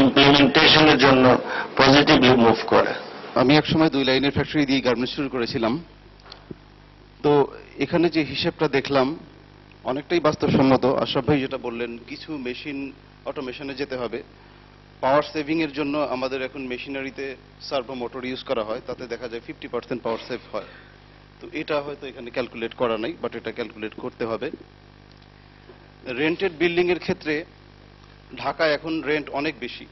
ইমপ্লিমেন্টেশনের জন্য positively move করে। আমি একসময় 2 লাইনের ফ্যাক্টরি দিয়ে গার্মেন্টস শুরু করেছিলাম। তো এখানে যে হিসেবটা দেখলাম অনেকটাই বাস্তবসম্মত। আশরাফ ভাই যেটা বললেন, কিছু মেশিন অটোমেশনে যেতে হবে। পাওয়ার সেভিং এর জন্য আমাদের এখন মেশিনারিতে সার্ভো মোটর ইউজ করা হয়, তাতে দেখা যায় 50% পাওয়ার সেভ হয়। তো এটা হয়তো এখানে ক্যালকুলেট করা নাই, বাট এটা ক্যালকুলেট করতে হবে। রেন্টেড বিল্ডিং এর ক্ষেত্রে ঢাকায় এখন রেন্ট অনেক বেশি,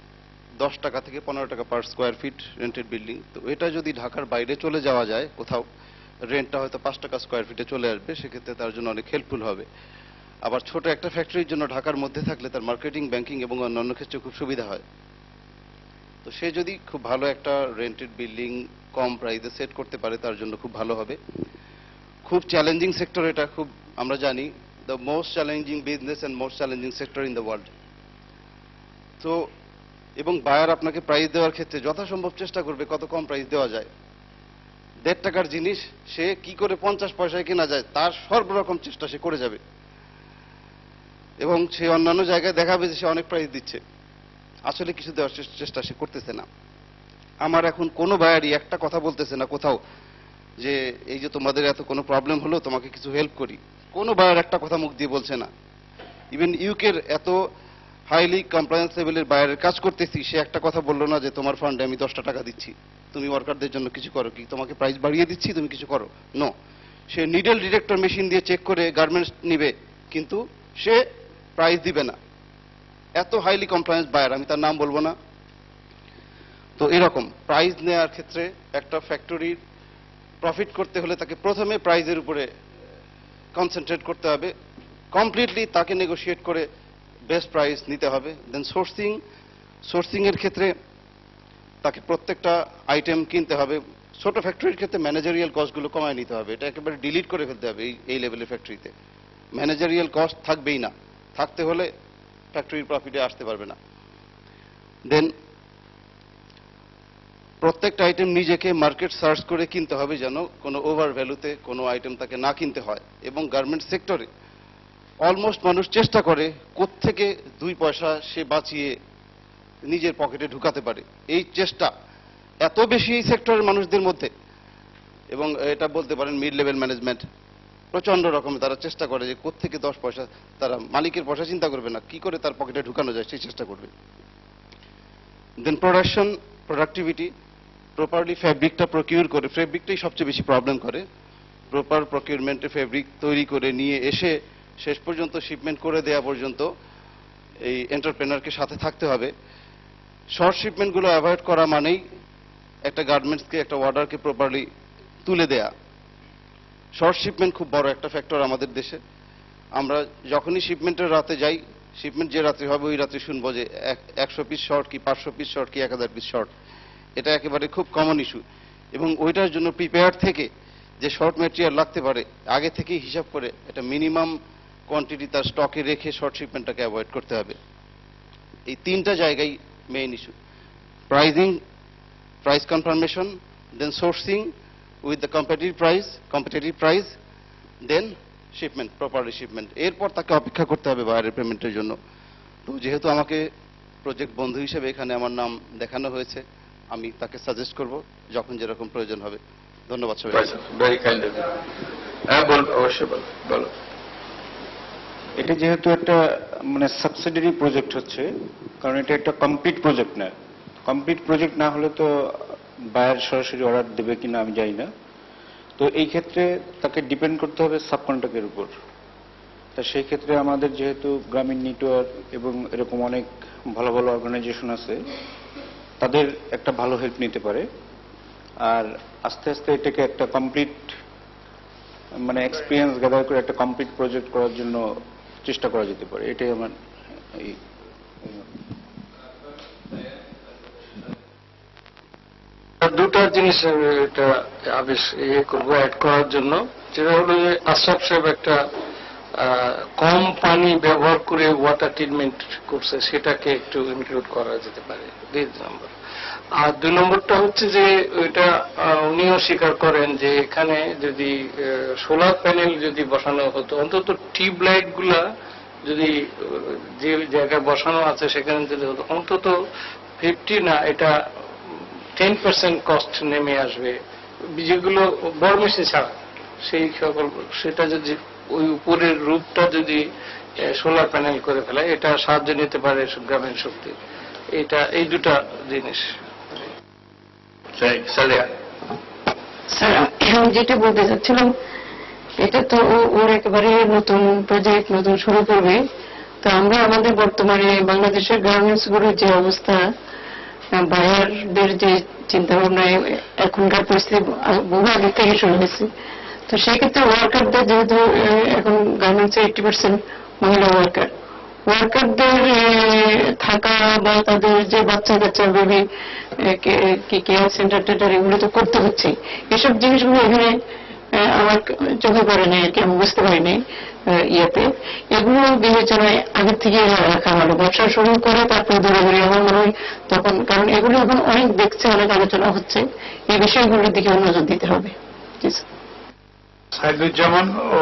10 টাকা থেকে 15 টাকা per square feet rented building. তো এটা যদি ঢাকার বাইরে চলে যাওয়া যায় কোথাও, রেন্টটা হয়তো 5 টাকা স্কোয়ার ফিটে চলে আসবে, সেক্ষেত্রে তার জন্য অনেক হেল্পফুল হবে। আবার ছোট একটা ফ্যাক্টরির জন্য ঢাকার মধ্যে থাকলে তার মার্কেটিং, ব্যাংকিং এবং অন্যান্য ক্ষেত্রে খুব সুবিধা হয়। তো সে যদি খুব ভালো একটা রেন্টেড বিল্ডিং কম প্রাইসে সেট করতে পারে, তার জন্য খুব ভালো হবে। খুব চ্যালেঞ্জিং সেক্টর এটা, খুব আমরা জানি the most challenging business and most challenging sector in the world. তো এবং বায়ার আপনাকে প্রাইস দেওয়ার ক্ষেত্রে যথাসম্ভব চেষ্টা করবে কত কম প্রাইস দেওয়া যায়। 1.5 টাকার জিনিস সে কি করে 50 পয়সায় কেনা যায় তার সর্বরকম চেষ্টা সে করে যাবে, এবং সে অন্যান্য জায়গায় দেখাবে যে সে অনেক প্রাইস দিচ্ছে, আসলে কিছু দেওয়ার চেষ্টা সে করতেছে না। আমার এখন কোনো বায়ারই একটা কথা বলতেছে না কোথাও যে এই যে তোমাদের এত কোনো প্রবলেম হলো তোমাকে কিছু হেল্প করি, কোনো বায়ার একটা কথা মুখ দিয়ে বলছে না। ইভেন ইউকের এত হাইলি কমপ্লায়েন্স লেভেলের বায়ারের কাজ করতেছি, সে একটা কথা বললো না যে তোমার ফান্ডে আমি 10টা টাকা দিচ্ছি, তুমি ওয়ার্কারদের জন্য কিছু করো, কি তোমাকে প্রাইস বাড়িয়ে দিচ্ছি তুমি কিছু করো। নো, সে নিডল ডিটেক্টর মেশিন দিয়ে চেক করে গার্মেন্টস নিবে, কিন্তু সে প্রাইস দিবে না। এত হাইলি কমপ্লায়েন্স বায়ার, আমি তার নাম বলবো না। তো এরকম প্রাইস নেওয়ার ক্ষেত্রে একটা ফ্যাক্টরির প্রফিট করতে হলে তাকে প্রথমে প্রাইজের উপরে কনসেন্ট্রেট করতে হবে, কমপ্লিটলি তাকে নেগোশিয়েট করে বেস্ট প্রাইস নিতে হবে। দেন সোর্সিং এর ক্ষেত্রে তাকে প্রত্যেকটা আইটেম কিনতে হবে। ছোট ফ্যাক্টরির ক্ষেত্রে ম্যানেজারিয়াল কস্টগুলো কমায় নিতে হবে, এটা একেবারে ডিলিট করে ফেলতে হবে। এই লেভেলের ফ্যাক্টরিতে ম্যানেজারিয়াল কস্ট থাকবেই না, থাকতে হলে ফ্যাক্টরির প্রফিটে আসতে পারবে না। দেন প্রত্যেকটা আইটেম নিজেকে মার্কেট সার্চ করে কিনতে হবে, যেন কোনো ওভার ভ্যালুতে কোনো আইটেম তাকে না কিনতে হয়। এবং গার্মেন্টস সেক্টরে অলমোস্ট মানুষ চেষ্টা করে কোত্থেকে 2 পয়সা সে বাঁচিয়ে নিজের পকেটে ঢুকাতে পারে, এই চেষ্টা এত বেশি এই সেক্টরের মানুষদের মধ্যে। এবং এটা বলতে পারেন মিড লেভেল ম্যানেজমেন্ট প্রচন্ড রকমের তারা চেষ্টা করে যে কোত্থেকে 10 পয়সা, তারা মালিকের পয়সা চিন্তা করবে না, কি করে তার পকেটে ঢুকানো যায় সেই চেষ্টা করবে। দেন প্রোডাক্টিভিটি, প্রপারলি ফ্যাব্রিকটা প্রকিউর করে, ফ্যাব্রিকটাই সবচেয়ে বেশি প্রবলেম করে। প্রপার প্রকিউরমেন্টে ফ্যাব্রিক তৈরি করে নিয়ে এসে শেষ পর্যন্ত শিপমেন্ট করে দেওয়া পর্যন্ত এই এন্টারপ্রেনারকে সাথে থাকতে হবে। শর্ট শিপমেন্টগুলো অ্যাভয়েড করা মানেই একটা গার্মেন্টসকে, একটা অর্ডারকে প্রপারলি তুলে দেয়া। শর্ট শিপমেন্ট খুব বড় একটা ফ্যাক্টর আমাদের দেশে। আমরা যখনই শিপমেন্টের রাতে যাই, শিপমেন্ট যে রাত্রি হবে ওই রাত্রি শুনবো যে 100 পিস শর্ট কি 500 পিস শর্ট কি 1000 পিস শর্ট। এটা একেবারে খুব কমন ইস্যু, এবং ওইটার জন্য প্রিপেয়ার থেকে যে শর্ট ম্যাটেরিয়াল লাগতে পারে আগে থেকেই হিসাব করে একটা মিনিমাম কোয়ান্টিটি তার স্টকে রেখে শর্ট শিপমেন্টটাকে অ্যাভয়েড করতে হবে। এই 3টা জায়গায় main issue: price confirmation, then sourcing with the competitive price, then shipment, properly shipment. এরপর তাকে অপেক্ষা করতে হবে বায়ারের পেমেন্টের জন্য। তো যেহেতু আমাকে প্রজেক্ট বন্ধু হিসেবে এখানে আমার নাম দেখানো হয়েছে, আমি তাকে সাজেস্ট করব যখন যেরকম প্রয়োজন হবে। ধন্যবাদ সবাই। Very kind. হ্যাঁ বল, অবশ্যই বলো। এটা যেহেতু একটা মানে সাবসিডিয়ারি প্রজেক্ট হচ্ছে, কারণ এটা একটা কমপ্লিট প্রজেক্ট না। কমপ্লিট প্রজেক্ট না হলে তো বায়ার সরাসরি অর্ডার দেবে কিনা আমি জানি না। তো এই ক্ষেত্রে তাকে ডিপেন্ড করতে হবে সাবকন্ট্রাক্টের উপর। তা সেই ক্ষেত্রে আমাদের যেহেতু গ্রামীণ নেটওয়ার্ক এবং এরকম অনেক ভালো ভালো অর্গানাইজেশন আছে, তাদের একটা ভালো হেল্প নিতে পারে। আর আস্তে আস্তে এটাকে একটা কমপ্লিট মানে এক্সপিরিয়েন্স গ্যাদার করে একটা কমপ্লিট প্রজেক্ট করার জন্য চেষ্টা করা যেতে পারে। এটাই আমার দুটা জিনিস এটা আবেশ করবো অ্যাড করার জন্য, যেটা হলো যে আশরাফ সাহেব একটা কম পানি ব্যবহার করে ওয়াটার ট্রিটমেন্ট করছে, সেটাকে একটু ইনক্লুড করা যেতে পারে, 2 নম্বর। আর 2 নম্বরটা হচ্ছে যে ওইটা উনিও স্বীকার করেন যে এখানে যদি সোলার প্যানেল যদি বসানো হতো, অন্তত টিউব লাইট গুলা যদি যে জায়গায় বসানো আছে সেখানে যদি অন্তত 50 না, এটা 10% কস্ট নেমে আসবে, যেগুলো বড় মেশিন ছাড়া সেই সকল, সেটা যদি ওই উপরের রূপটা যদি সোলার প্যানেল করে ফেলে, এটা সাহায্য নিতে পারে গ্রামীণ শক্তি। এটা এই দুটা জিনিস। সালেহা, স্যার আমি যেটা বলতে চাচ্ছিলাম, এটা তো ওর একেবারে নতুন প্রজেক্ট, নতুন শুরু করবে। তো আমরা আমাদের বর্তমানে বাংলাদেশের গার্মেন্টস গুলোর যে অবস্থা, বায়ারদের যে চিন্তা ভাবনায় এখনকার পরিস্থিতি বহু আগে থেকে শুরু হয়েছে, তো সেক্ষেত্রে ওয়ার্কারদের যেহেতু এখন গার্মেন্টসে 80% মহিলা ওয়ার্কারদের থাকা বা তাদের যে বাচ্চা কাচ্চা বেবি কেয়ার সেন্টার টেন্টার এগুলো তো করতে হচ্ছে। এসব জিনিসগুলো এখানে আমার চোখে পড়ে নাই আর কি, আমি বুঝতে পারিনি ইয়েতে। এগুলো বিবেচনায় আগের থেকে রাখা ভালো, ব্যবসা শুরু করে তারপরে দৌড়াদৌড়ি আমার মনে হয় তখন, কারণ এগুলো এখন অনেক দেখছে, অনেক আলোচনা হচ্ছে, এই বিষয়গুলোর দিকে নজর দিতে হবে। সাইদুজ্জামান ও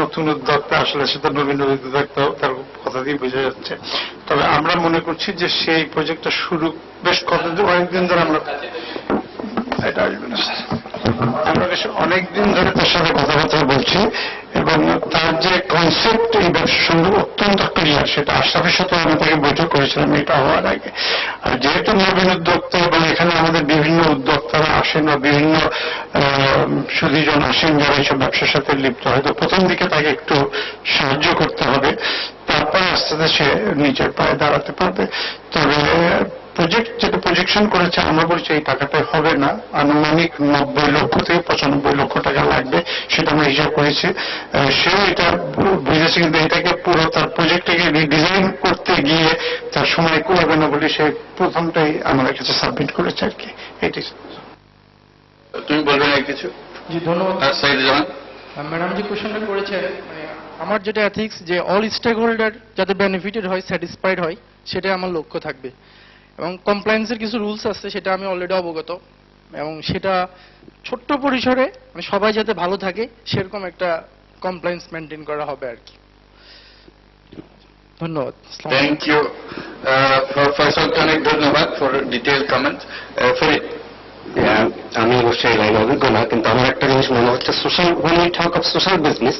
নতুন উদ্যোক্তা, আসলে সেটা নবীন উদ্যোক্তা, তার কথা দিয়ে বোঝা যাচ্ছে। তবে আমরা মনে করছি যে সেই প্রজেক্টটা শুরু বেশ অনেকদিন ধরে আমরা এটা আসবে না, আমরা বেশ অনেকদিন ধরে তার সাথে কথাবার্তা বলছি, এবং তার যে কনসেপ্ট এই ব্যবসার সঙ্গে অত্যন্ত ক্লিয়ার, সেটা আশরাফের সাথে আমি তাকে বৈঠক করেছিলাম এটা হওয়ার আগে। আর যেহেতু নবীন উদ্যোক্তা এবং এখানে আমাদের বিভিন্ন উদ্যোক্তারা আসেন বা বিভিন্ন সুধীজন আসেন যারা এইসব ব্যবসার সাথে লিপ্ত, হয়তো প্রথম দিকে তাকে একটু সাহায্য করতে হবে, তারপর আস্তে আস্তে সে নিজের পায়ে দাঁড়াতে পারবে। তবে প্রজেক্ট যেটা প্রজেকশন করেছে, আমরা বলছি এই টাকাটা হবে না, আনুমানিক 90 লক্ষ থেকে 95 লক্ষ টাকা লাগবে, সেটা আমরা হিসাব করেছি। সেও এটা বুঝেছে, কিন্তু এটাকে পুরো তার প্রজেক্টটাকে রিডিজাইন করতে গিয়ে তার সময় করবে না বলে সে প্রথমটাই আমাদের কাছে সাবমিট করেছে আর কি। এটি তুমি বলবে না কিছু? জি ধন্যবাদ। সাইদুজ্জামান, ম্যাডাম যে কোশ্চেনটা করেছেন, আমার যেটা এথিক্স যে অল স্টেক হোল্ডার যাতে বেনিফিটেড হয়, স্যাটিসফাইড হয়, সেটাই আমার লক্ষ্য থাকবে। এবং কমপ্লায়েন্সের কিছু রুলস আছে, সেটা আমি অলরেডি অবগত, এবং সেটা ছোট্ট পরিসরে মানে সবাই যাতে ভালো থাকে সেরকম একটা কমপ্লায়েন্স মেনটেন করা হবে আর কি। ধন্যবাদ। থ্যাংক ইউ ফয়সালকে অনেক ধন্যবাদ ফর ডিটেইল কমেন্ট। ফরিদ, আমি অবশ্যই লাইন অভিজ্ঞ না, কিন্তু আমার একটা জিনিস মনে হচ্ছে, social when we talk of social business,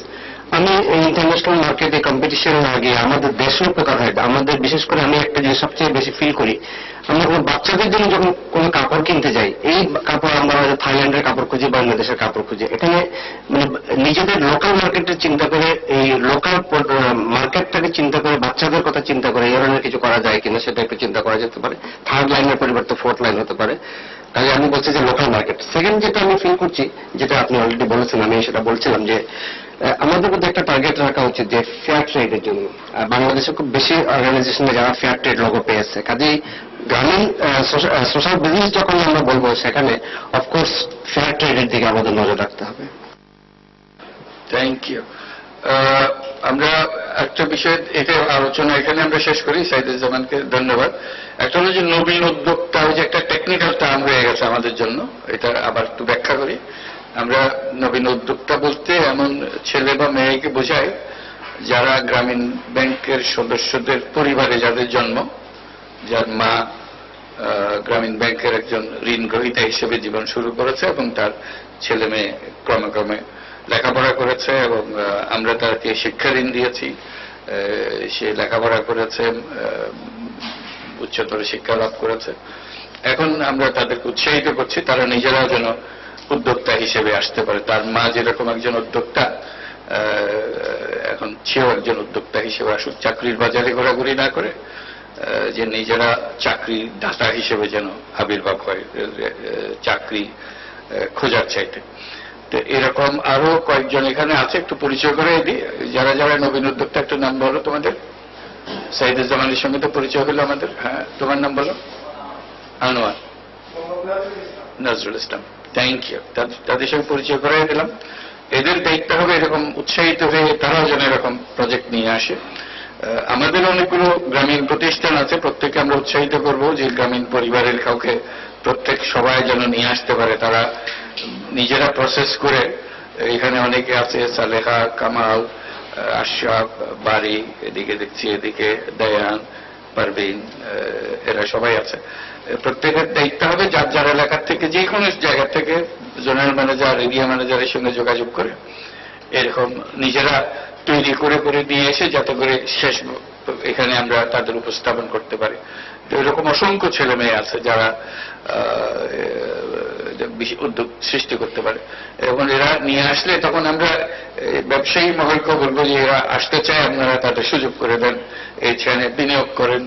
আমি ইন্টারন্যাশনাল মার্কেটে কম্পিটিশন না গিয়ে আমাদের দেশের উপকার হয়। আমাদের বিশেষ করে আমি একটা জিনিস সবচেয়ে বেশি ফিল করি, আমরা কোনো বাচ্চাদের জন্য যখন কোনো কাপড় কিনতে যাই, এই কাপড় আমরা থাইল্যান্ডের কাপড় খুঁজি, বাংলাদেশের কাপড় খুঁজি, এখানে মানে নিজেদের লোকাল মার্কেটের চিন্তা করে, এই লোকাল মার্কেটটাকে চিন্তা করে, বাচ্চাদের কথা চিন্তা করে এই ধরনের কিছু করা যায় কিনা সেটা একটু চিন্তা করা যেতে পারে। থার্ড লাইনের পরিবর্তে ফোর্থ লাইন হতে পারে। তাই আমি বলছি যে লোকাল মার্কেট। সেকেন্ড যেটা আমি ফিল করছি, যেটা আপনি অলরেডি বলেছেন, আমি সেটা বলছিলাম যে আমাদের মধ্যে একটা টার্গেট রাখা উচিত যে ফেয়ার ট্রেডের জন্য। বাংলাদেশে খুব বেশি অর্গানাইজেশনে যারা ফেয়ার ট্রেড লোগো পেয়েছে, কাজেই গ্রামীণ সোশ্যাল বিজনেস যখন আমরা বলবো, সেখানে অফকোর্স ফেয়ার ট্রেডের দিকে আমাদের নজর রাখতে হবে। Thank you. আমরা একটা বিষয় এটা আলোচনা এখানে আমরা শেষ করি। সাইদুজ্জামানকে ধন্যবাদ। একটা হলো যে নবীন উদ্যোক্তা, যে একটা টেকনিক্যাল টার্ম হয়ে গেছে আমাদের জন্য, এটা আবার একটু ব্যাখ্যা করি। আমরা নবীন উদ্যোক্তা বলতে এমন ছেলে বা মেয়েকে বোঝাই যারা গ্রামীণ ব্যাংকের সদস্যদের পরিবারে যাদের জন্ম, যার মা গ্রামীণ ব্যাংকের একজন ঋণ গ্রহীতা হিসেবে জীবন শুরু করেছে এবং তার ছেলে মেয়ে ক্রমে ক্রমে লেখাপড়া করেছে এবং আমরা তাকে শিক্ষা ঋণ দিয়েছি। সে লেখাপড়া করেছে, উচ্চতর শিক্ষা লাভ করেছে। এখন আমরা তাদেরকে উৎসাহিত করছি তারা নিজেরাও যেন উদ্যোক্তা হিসেবে আসতে পারে। তার মা যেরকম একজন উদ্যোক্তা, এখন সেও একজন উদ্যোক্তা হিসেবে আসুক, চাকরির বাজারে ঘোরাঘুরি না করে, যে নিজেরা চাকরি দাতা হিসেবে যেন আবির্ভাব হয় চাকরি খোঁজার চাইতে। তো এরকম আরো কয়েকজন এখানে আছে, একটু পরিচয় করে দিই যারা যারা নবীন উদ্যোক্তা। একটু নাম বলো তোমাদের। সাইদুজ্জামানের সঙ্গে তো পরিচয় হলো আমাদের। হ্যাঁ, তোমার নাম বলো। আনোয়ার, নজরুল ইসলাম। Thank you. তাদের সঙ্গে পরিচয় করাই দিলাম। এদের দায়িত্ব হবে এরকম উৎসাহিত হয়ে তারাও যেন এরকম প্রজেক্ট নিয়ে আসে। আমাদের অনেকগুলো গ্রামীণ প্রতিষ্ঠান আছে, প্রত্যেককে আমরা উৎসাহিত করব যে গ্রামীণ পরিবারের কাউকে প্রত্যেক সবাই যেন নিয়ে আসতে পারে। তারা নিজেরা প্রসেস করে, এখানে অনেকে আছে, সালেহা, কামাল, আশরাফ, বারি, এদিকে দেখছি এদিকে দয়ান, পারভিন, এরা সবাই আছে। প্রত্যেকের দায়িত্ব হবে যার যার এলাকার থেকে যে কোনো জায়গা থেকে জোনাল ম্যানেজার, এরিয়া ম্যানেজারের সঙ্গে যোগাযোগ করে এরকম নিজেরা তৈরি করে করে দিয়ে এসে যাতে করে শেষ এখানে আমরা তাদের উপস্থাপন করতে পারি। তো এরকম অসংখ্য ছেলে মেয়ে আছে যারা উদ্যোগ সৃষ্টি করতে পারে, এবং এরা নিয়ে আসলে তখন আমরা ব্যবসায়ী মহলকে বলবো যে এরা আসতে চায়, আপনারা তাদের সুযোগ করে দেন, এইখানে বিনিয়োগ করেন,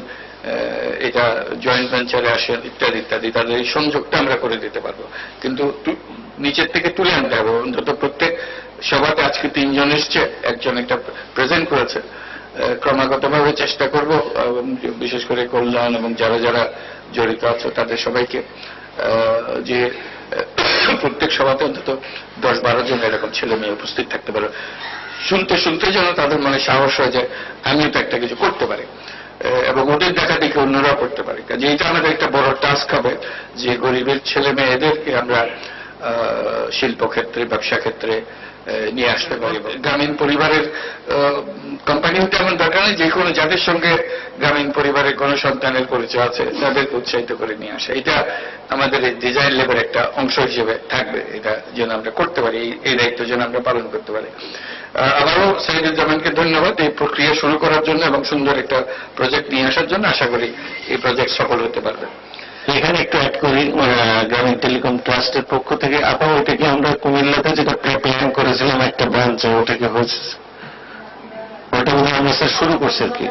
এটা জয়েন্ট ভেঞ্চারে আসেন ইত্যাদি ইত্যাদি, তাদের এই সংযোগটা আমরা করে দিতে পারবো। কিন্তু নিচের থেকে তুলে আনতে হবে। অন্তত প্রত্যেক সভাতে আজকে 3 জন এসছে, একজন একটা প্রেজেন্ট করেছে। ক্রমাগতভাবে চেষ্টা করব বিশেষ করে কল্যাণ এবং যারা যারা জড়িত আছে তাদের সবাইকে যে প্রত্যেক সভাতে অন্তত 10-12 জন এরকম ছেলে মেয়ে উপস্থিত থাকতে পারে। শুনতে শুনতে যেন তাদের মনে সাহস হয় যে আমিও তো একটা কিছু করতে পারি, এবং ওদের দেখা দেখে অন্যরাও করতে পারে। কাজে এটা আমাদের একটা বড় টাস্ক হবে যে গরিবের ছেলে মেয়েদেরকে আমরা শিল্পক্ষেত্রে, ব্যবসা ক্ষেত্রে নিয়ে আসতে পারি। গ্রামীণ পরিবারের কোম্পানি হতে এমন দরকার নেই, যে কোনো যাদের সঙ্গে গ্রামীণ পরিবারের কোনো সন্তানের পরিচয় আছে তাদেরকে উৎসাহিত করে নিয়ে আসে। এটা আমাদের এই ডিজাইন লেভেল একটা অংশ হিসেবে থাকবে, এটা যেন আমরা করতে পারি, এই দায়িত্ব যেন আমরা পালন করতে পারি। আবারও সাইদুজ্জামানকে ধন্যবাদ এই প্রক্রিয়া শুরু করার জন্য এবং সুন্দর একটা প্রজেক্ট নিয়ে আসার জন্য। আশা করি এই প্রজেক্ট সফল হতে পারবে। এখানে একটু অ্যাড করি, গ্রামীণ টেলিকম ট্রাস্টের পক্ষ থেকে আপাতত ওইটাকে আমরা কুমিল্লাতে যেটা প্ল্যান করেছিলাম একটা ব্রাঞ্চ, ওটাকে হচ্ছে ওটা বোধহয় আমরা স্যার শুরু করছি আর কি।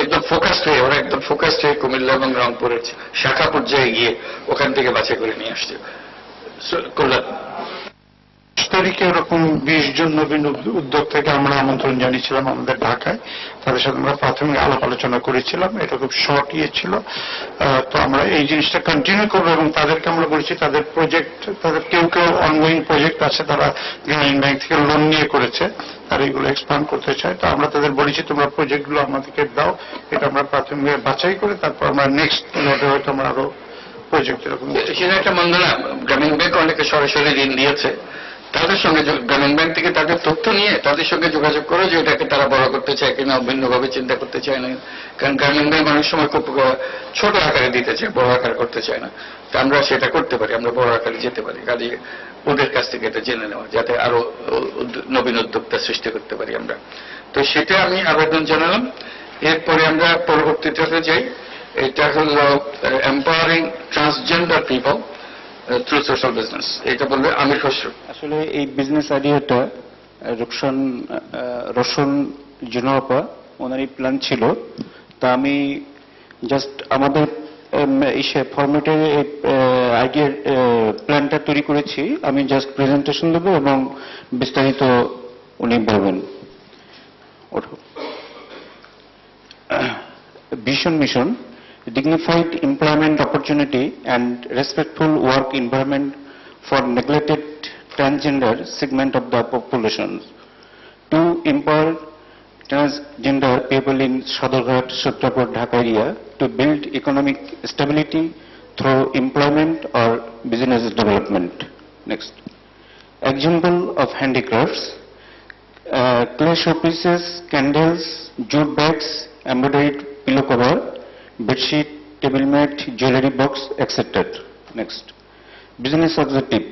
একদম ফোকাসড হয়ে ওরা একদম ফোকাসড হয়ে কুমিল্লা এবং রংপুরের শাখা পর্যায়ে গিয়ে ওখান থেকে বাছাই করে নিয়ে আসছে। কল্যাণ তারিখে এরকম 20 জন নবীন উদ্যোক্তাকে আমরা আমন্ত্রণ জানিয়েছিলাম আমাদের ঢাকায়। তাদের সাথে আমরা প্রাথমিক আলাপ আলোচনা করেছিলাম। এটা খুব শর্ট ছিল। তো আমরা এই জিনিসটা কন্টিনিউ করবো এবং তাদেরকে আমরা বলেছি তাদের প্রজেক্ট, তাদের কেউ কেউ অনগোয়িং প্রজেক্ট আছে, তারা গ্রামীণ ব্যাংক থেকে লোন নিয়ে করেছে, তারা এগুলো এক্সপ্যান্ড করতে চায়। তো আমরা তাদের বলেছি তোমরা প্রজেক্টগুলো আমাদেরকে দাও, এটা আমরা প্রাথমিক বাছাই করে তারপর আমরা নেক্সট নোটে হয়তো আমরা আরো প্রজেক্ট এরকম। সেটা একটা মন্দ না। গ্রামীণ ব্যাংক অনেকে সরাসরি ঋণ দিয়েছে, তাদের সঙ্গে গ্রামীণ ব্যাংক থেকে তাদের তথ্য নিয়ে তাদের সঙ্গে যোগাযোগ করে যে এটাকে তারা বড় করতে চায় কিনা, ভিন্নভাবে চিন্তা করতে চায় না। কারণ গ্রামীণ ব্যাংক অনেক সময় খুব ছোট আকারে দিতে চায়, বড় আকার করতে চায় না। তো আমরা সেটা করতে পারি, আমরা বড় আকারে যেতে পারি। কাজে ওদের কাছ থেকে এটা জেনে নেওয়া, যাতে আরো নবীন উদ্যোক্তা সৃষ্টি করতে পারি আমরা। তো সেটা আমি আবেদন জানালাম। এরপরে আমরা পরবর্তীতে যাই, এটা হলো empowering transgender people through social business. এটা বলবে আমির খসরু। আসলে এই বিজনেস আইডিয়াটা রোশন জুনাপা ওনারই প্ল্যান ছিল। তা আমি জাস্ট আমাদের ফরম্যাটে আইডিয়ার প্ল্যানটা তৈরি করেছি। আমি জাস্ট প্রেজেন্টেশন দেবো এবং বিস্তারিত উনি বলবেন। Vision mission: dignified employment opportunity and respectful work environment for neglected transgender segment of the population. To empower transgender people in Sadarghat, Sutrapur, Dhaka area to build economic stability through employment or business development. Next. Example of handicrafts: clay showpieces, candles, jute bags, embroidered pillow cover, bedsheet, table mat, jewelry box, etc. Next. Business objective: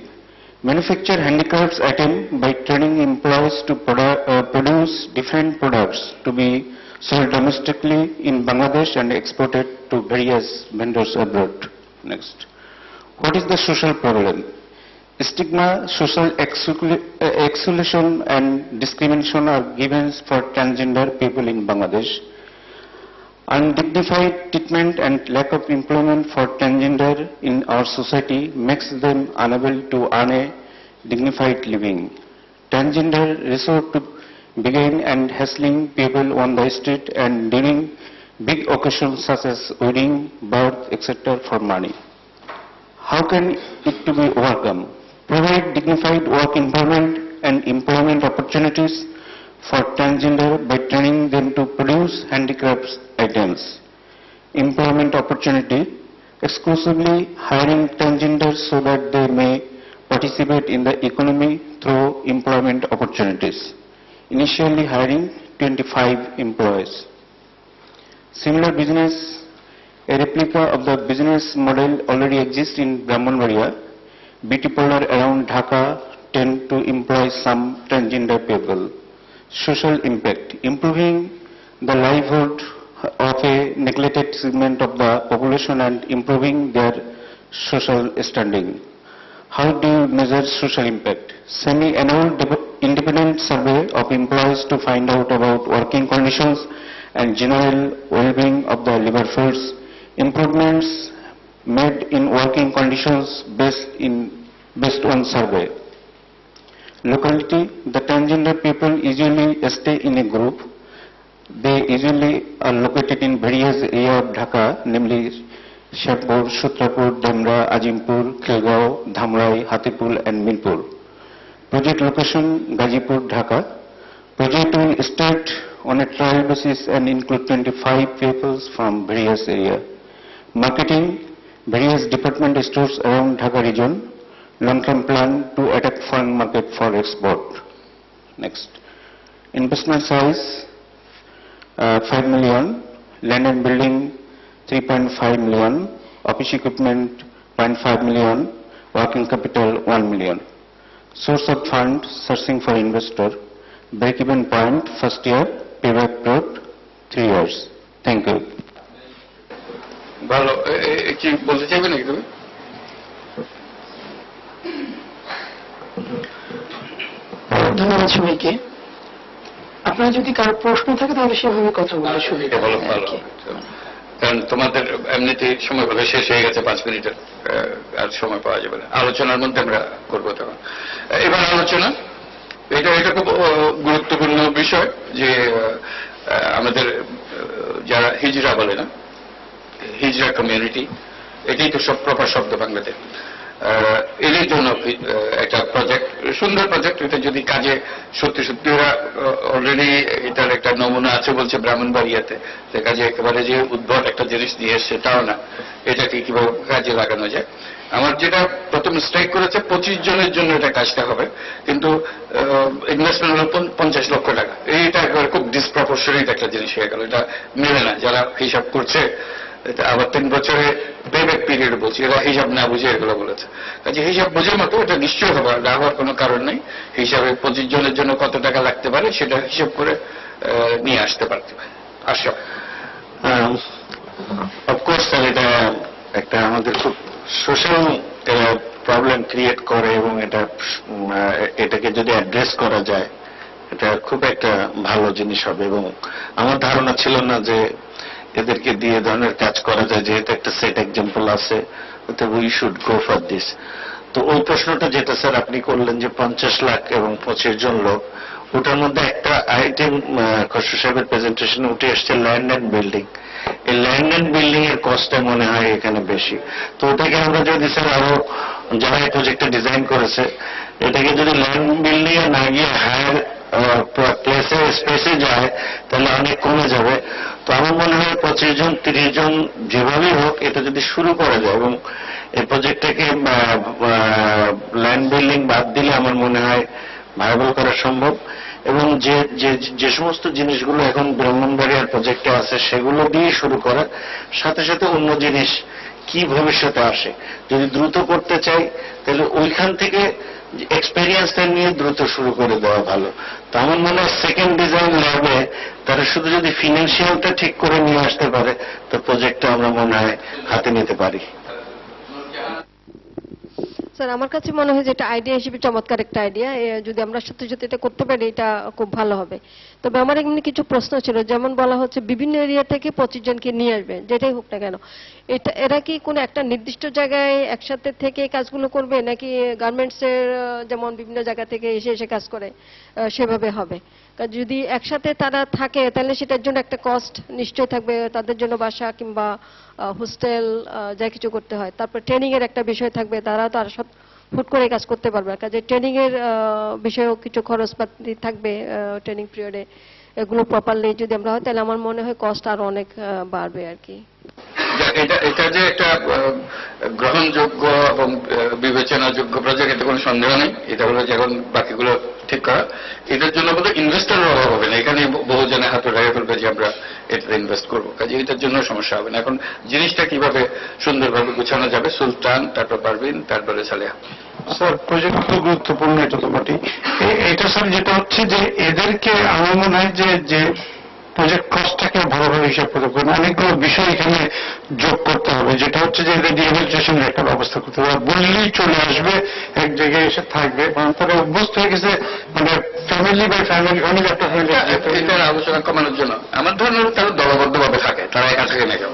manufacture handicrafts item by training employees to produce different products to be sold domestically in Bangladesh and exported to various vendors abroad. Next. What is the social problem? Stigma, social exclusion and discrimination are given for transgender people in Bangladesh. Undignified treatment and lack of employment for transgender in our society makes them unable to earn a dignified living. Transgender resort to begin and hassling people on the street and during big occasions such as wedding, birth, etc. for money. How can it to be overcome? Provide dignified work environment and employment opportunities for transgender by training them to produce handicrafts items. Employment opportunity: exclusively hiring transgenders so that they may participate in the economy through employment opportunities, initially hiring 25 employees. Similar business, a replica of the business model already exists in Brahmanbaria. Beauty parlor around Dhaka tend to employ some transgender people. Social impact, improving the livelihood of a neglected segment of the population and improving their social standing. How do you measure social impact? Semi-annual independent survey of employees to find out about working conditions and general well-being of the labor force. Improvements made in working conditions based on survey. Locality, the transgender people usually stay in a group. They usually are located in various areas of Dhaka, namely Sherpur, Sutrapur, Demra, Ajimpur, Khilgao, Dhamrai, Hatipul and Milpur. Project location, Gazipur, Dhaka. Project will start on a trial basis and include 25 pupils from various areas. Marketing, various department stores around Dhaka region. Long-term plan to attack foreign market for export. Next. Investment size, 5 million. Land and building, 3.5 million. Office equipment, 0.5 million. Working capital, 1 million. Source of fund, searching for investor. Break-even point, first year. Payback period, 3 years. Thank you. ভালো, কি বলতে চাইবেন নাকি তুমি? ধন্যবাদ সবাইকে। আপনার যদি কারো প্রশ্ন থাকে তাহলে সেভাবে কথা বলে শুনি। ভালো ভালো, কারণ তোমাদের এমনিতে সময় বলে শেষ হয়ে গেছে, 5 মিনিটের আর সময় পাওয়া যাবে না। আলোচনার মধ্যে আমরা করবো তখন। এবার আলোচনা, এটা খুব গুরুত্বপূর্ণ বিষয় যে আমাদের যারা হিজরা বলে না, হিজরা কমিউনিটি, এটাই তো সব প্রপার শব্দ বাংলাতে। এদের জন্য একটা প্রজেক্ট, সুন্দর প্রজেক্ট। এটা যদি কাজে সত্যি সত্যি ওরা অলরেডি এটার একটা নমুনা আছে বলছে ব্রাহ্মণবাড়িয়াতে, সে কাজে একেবারে যে উদ্ভট একটা জিনিস নিয়ে এসছে তাও না, এটাকে কিভাবে কাজে লাগানো যায়। আমার যেটা প্রথম স্ট্রাইক করেছে 25 জনের জন্য এটা কাজটা হবে, কিন্তু ইনভেস্টমেন্ট হলো 50 লক্ষ টাকা। এইটা একবার খুব ডিসপ্রপোর্শনেট একটা জিনিস হয়ে গেল, এটা মেলে না। যারা হিসাব করছে আবার 3 বছরে পেব্যাক পিরিয়ড বলছি, এরা হিসাব না বুঝে এগুলো বলেছে। কাজে হিসাব বোঝার মতো এটা নিশ্চয় হবে, না হওয়ার কোনো কারণ নেই। হিসাবে 25 জনের জন্য কত টাকা লাগতে পারে সেটা হিসাব করে নিয়ে আসতে পারতে পারে। আসো। অফকোর্স স্যার, এটা একটা আমাদের খুব সোশ্যাল প্রবলেম ক্রিয়েট করে এবং এটাকে যদি অ্যাড্রেস করা যায় এটা খুব একটা ভালো জিনিস হবে। এবং আমার ধারণা ছিল না যে এদেরকে দিয়ে ধরনের কাজ করা যায়, যেহেতু একটা সেট এক্সাম্পল আছে, we should go for this. তো ওই প্রশ্নটা যেটা স্যার আপনি করলেন যে 50 লাখ এবং 25 জন লোক, ওটার মধ্যে একটা আইটেম খসরু সাহেবের প্রেজেন্টেশনে উঠে এসছে ল্যান্ড অ্যান্ড বিল্ডিং। এই ল্যান্ড অ্যান্ড বিল্ডিং এর কস্টটা মনে হয় এখানে বেশি। তো ওটাকে আমরা যদি স্যার আরো যারা এই প্রজেক্টটা ডিজাইন করেছে, এটাকে যদি ল্যান্ড বিল্ডিং এ না গিয়ে হায়ার প্লেসে স্পেসে যায় তাহলে অনেক কমে যাবে। তো আমার মনে হয় 25 জন 30 জন যেভাবেই হোক এটা যদি শুরু করা যায় এবং এই প্রজেক্টটাকে ল্যান্ড বিল্ডিং বাদ দিলে আমার মনে হয় ভায়াবল করা সম্ভব। এবং যে সমস্ত জিনিসগুলো এখন ব্রাহ্মণবাড়িয়ার প্রজেক্টে আছে সেগুলো দিয়ে শুরু করা, সাথে সাথে অন্য জিনিস কি ভবিষ্যতে আসে। যদি দ্রুত করতে চাই তাহলে ওইখান থেকে এক্সপেরিয়েন্সটা নিয়ে দ্রুত শুরু করে দেওয়া ভালো। তো আমার মনে হয় সেকেন্ড ডিজাইন ল্যাবে তারা শুধু যদি ফিনান্সিয়ালটা ঠিক করে নিয়ে আসতে পারে তো প্রজেক্টটা আমরা মনে হয় হাতে নিতে পারি। স্যার, আমার কাছে মনে হয় যে এটা আইডিয়া হিসেবে চমৎকার একটা আইডিয়া। যদি আমরা সত্যি সত্যি এটা করতে পারি এটা খুব ভালো হবে। তবে আমার এমনি কিছু প্রশ্ন ছিল, যেমন বলা হচ্ছে বিভিন্ন এরিয়া থেকে 25 জনকে নিয়ে আসবেন, যেটাই হোক না কেন, এরা কি কোনো একটা নির্দিষ্ট জায়গায় একসাথে থেকে কাজগুলো করবে, নাকি গার্মেন্টসের যেমন বিভিন্ন জায়গা থেকে এসে এসে কাজ করে সেভাবে হবে? যদি একসাথে তারা থাকে তাহলে সেটার জন্য একটা কস্ট নিশ্চয় থাকবে, তাদের জন্য বাসা কিংবা হোস্টেল যা কিছু করতে হয়। তারপর ট্রেনিং এর একটা বিষয় থাকবে, তারা তো আর সব হুট করে কাজ করতে পারবে। কাজে ট্রেনিং এর বিষয়েও কিছু খরচপাতি থাকবে ট্রেনিং পিরিয়ডে। এগুলো প্রপারলি যদি আমরা হয় তাহলে আমার মনে হয় কস্ট আরো অনেক বাড়বে আর কি। এটা যে একটা গ্রহণযোগ্য এবং বিবেচনাযোগ্য প্রজেক্ট, এতে কোনো সন্দেহ নেই। এটা হলো যে এখন বাকিগুলো ঠিক করা, এটার জন্য বোধহয় ইনভেস্টারের অভাব হবে না। এখানে বহুজনে হাত উঠাইয়া ফেলবে যে আমরা এটাতে ইনভেস্ট করবো, কাজে এটার জন্য সমস্যা হবে না। এখন জিনিসটা কিভাবে সুন্দরভাবে গুছানো যাবে, সুলতান, তারপর পারভিন, তারপরে সালেহা। স্যার প্রজেক্ট খুব গুরুত্বপূর্ণ, এটা তো বটেই। এটা স্যার যেটা হচ্ছে যে এদেরকে আমার মনে হয় যে প্রজেক্ট কস্টটাকে ভালোভাবে হিসাব করতে হবে, অনেকগুলো বিষয় এখানে যোগ করতে হবে, যেটা হচ্ছে যে এদের রিহেবিলিটেশনের একটা ব্যবস্থা করতে হবে। বললেই চলে আসবে, এক জায়গায় এসে থাকবে, কারণ তারা অভ্যস্ত হয়ে গেছে, মানে ফ্যামিলি বাই ফ্যামিলি, ফ্যামিলি একটা ফ্যামিলি। এটার আলোচনা কমানোর জন্য আমার ধারণা হলো তারা দলবদ্ধভাবে থাকে, তারা একা থাকে না কেউ।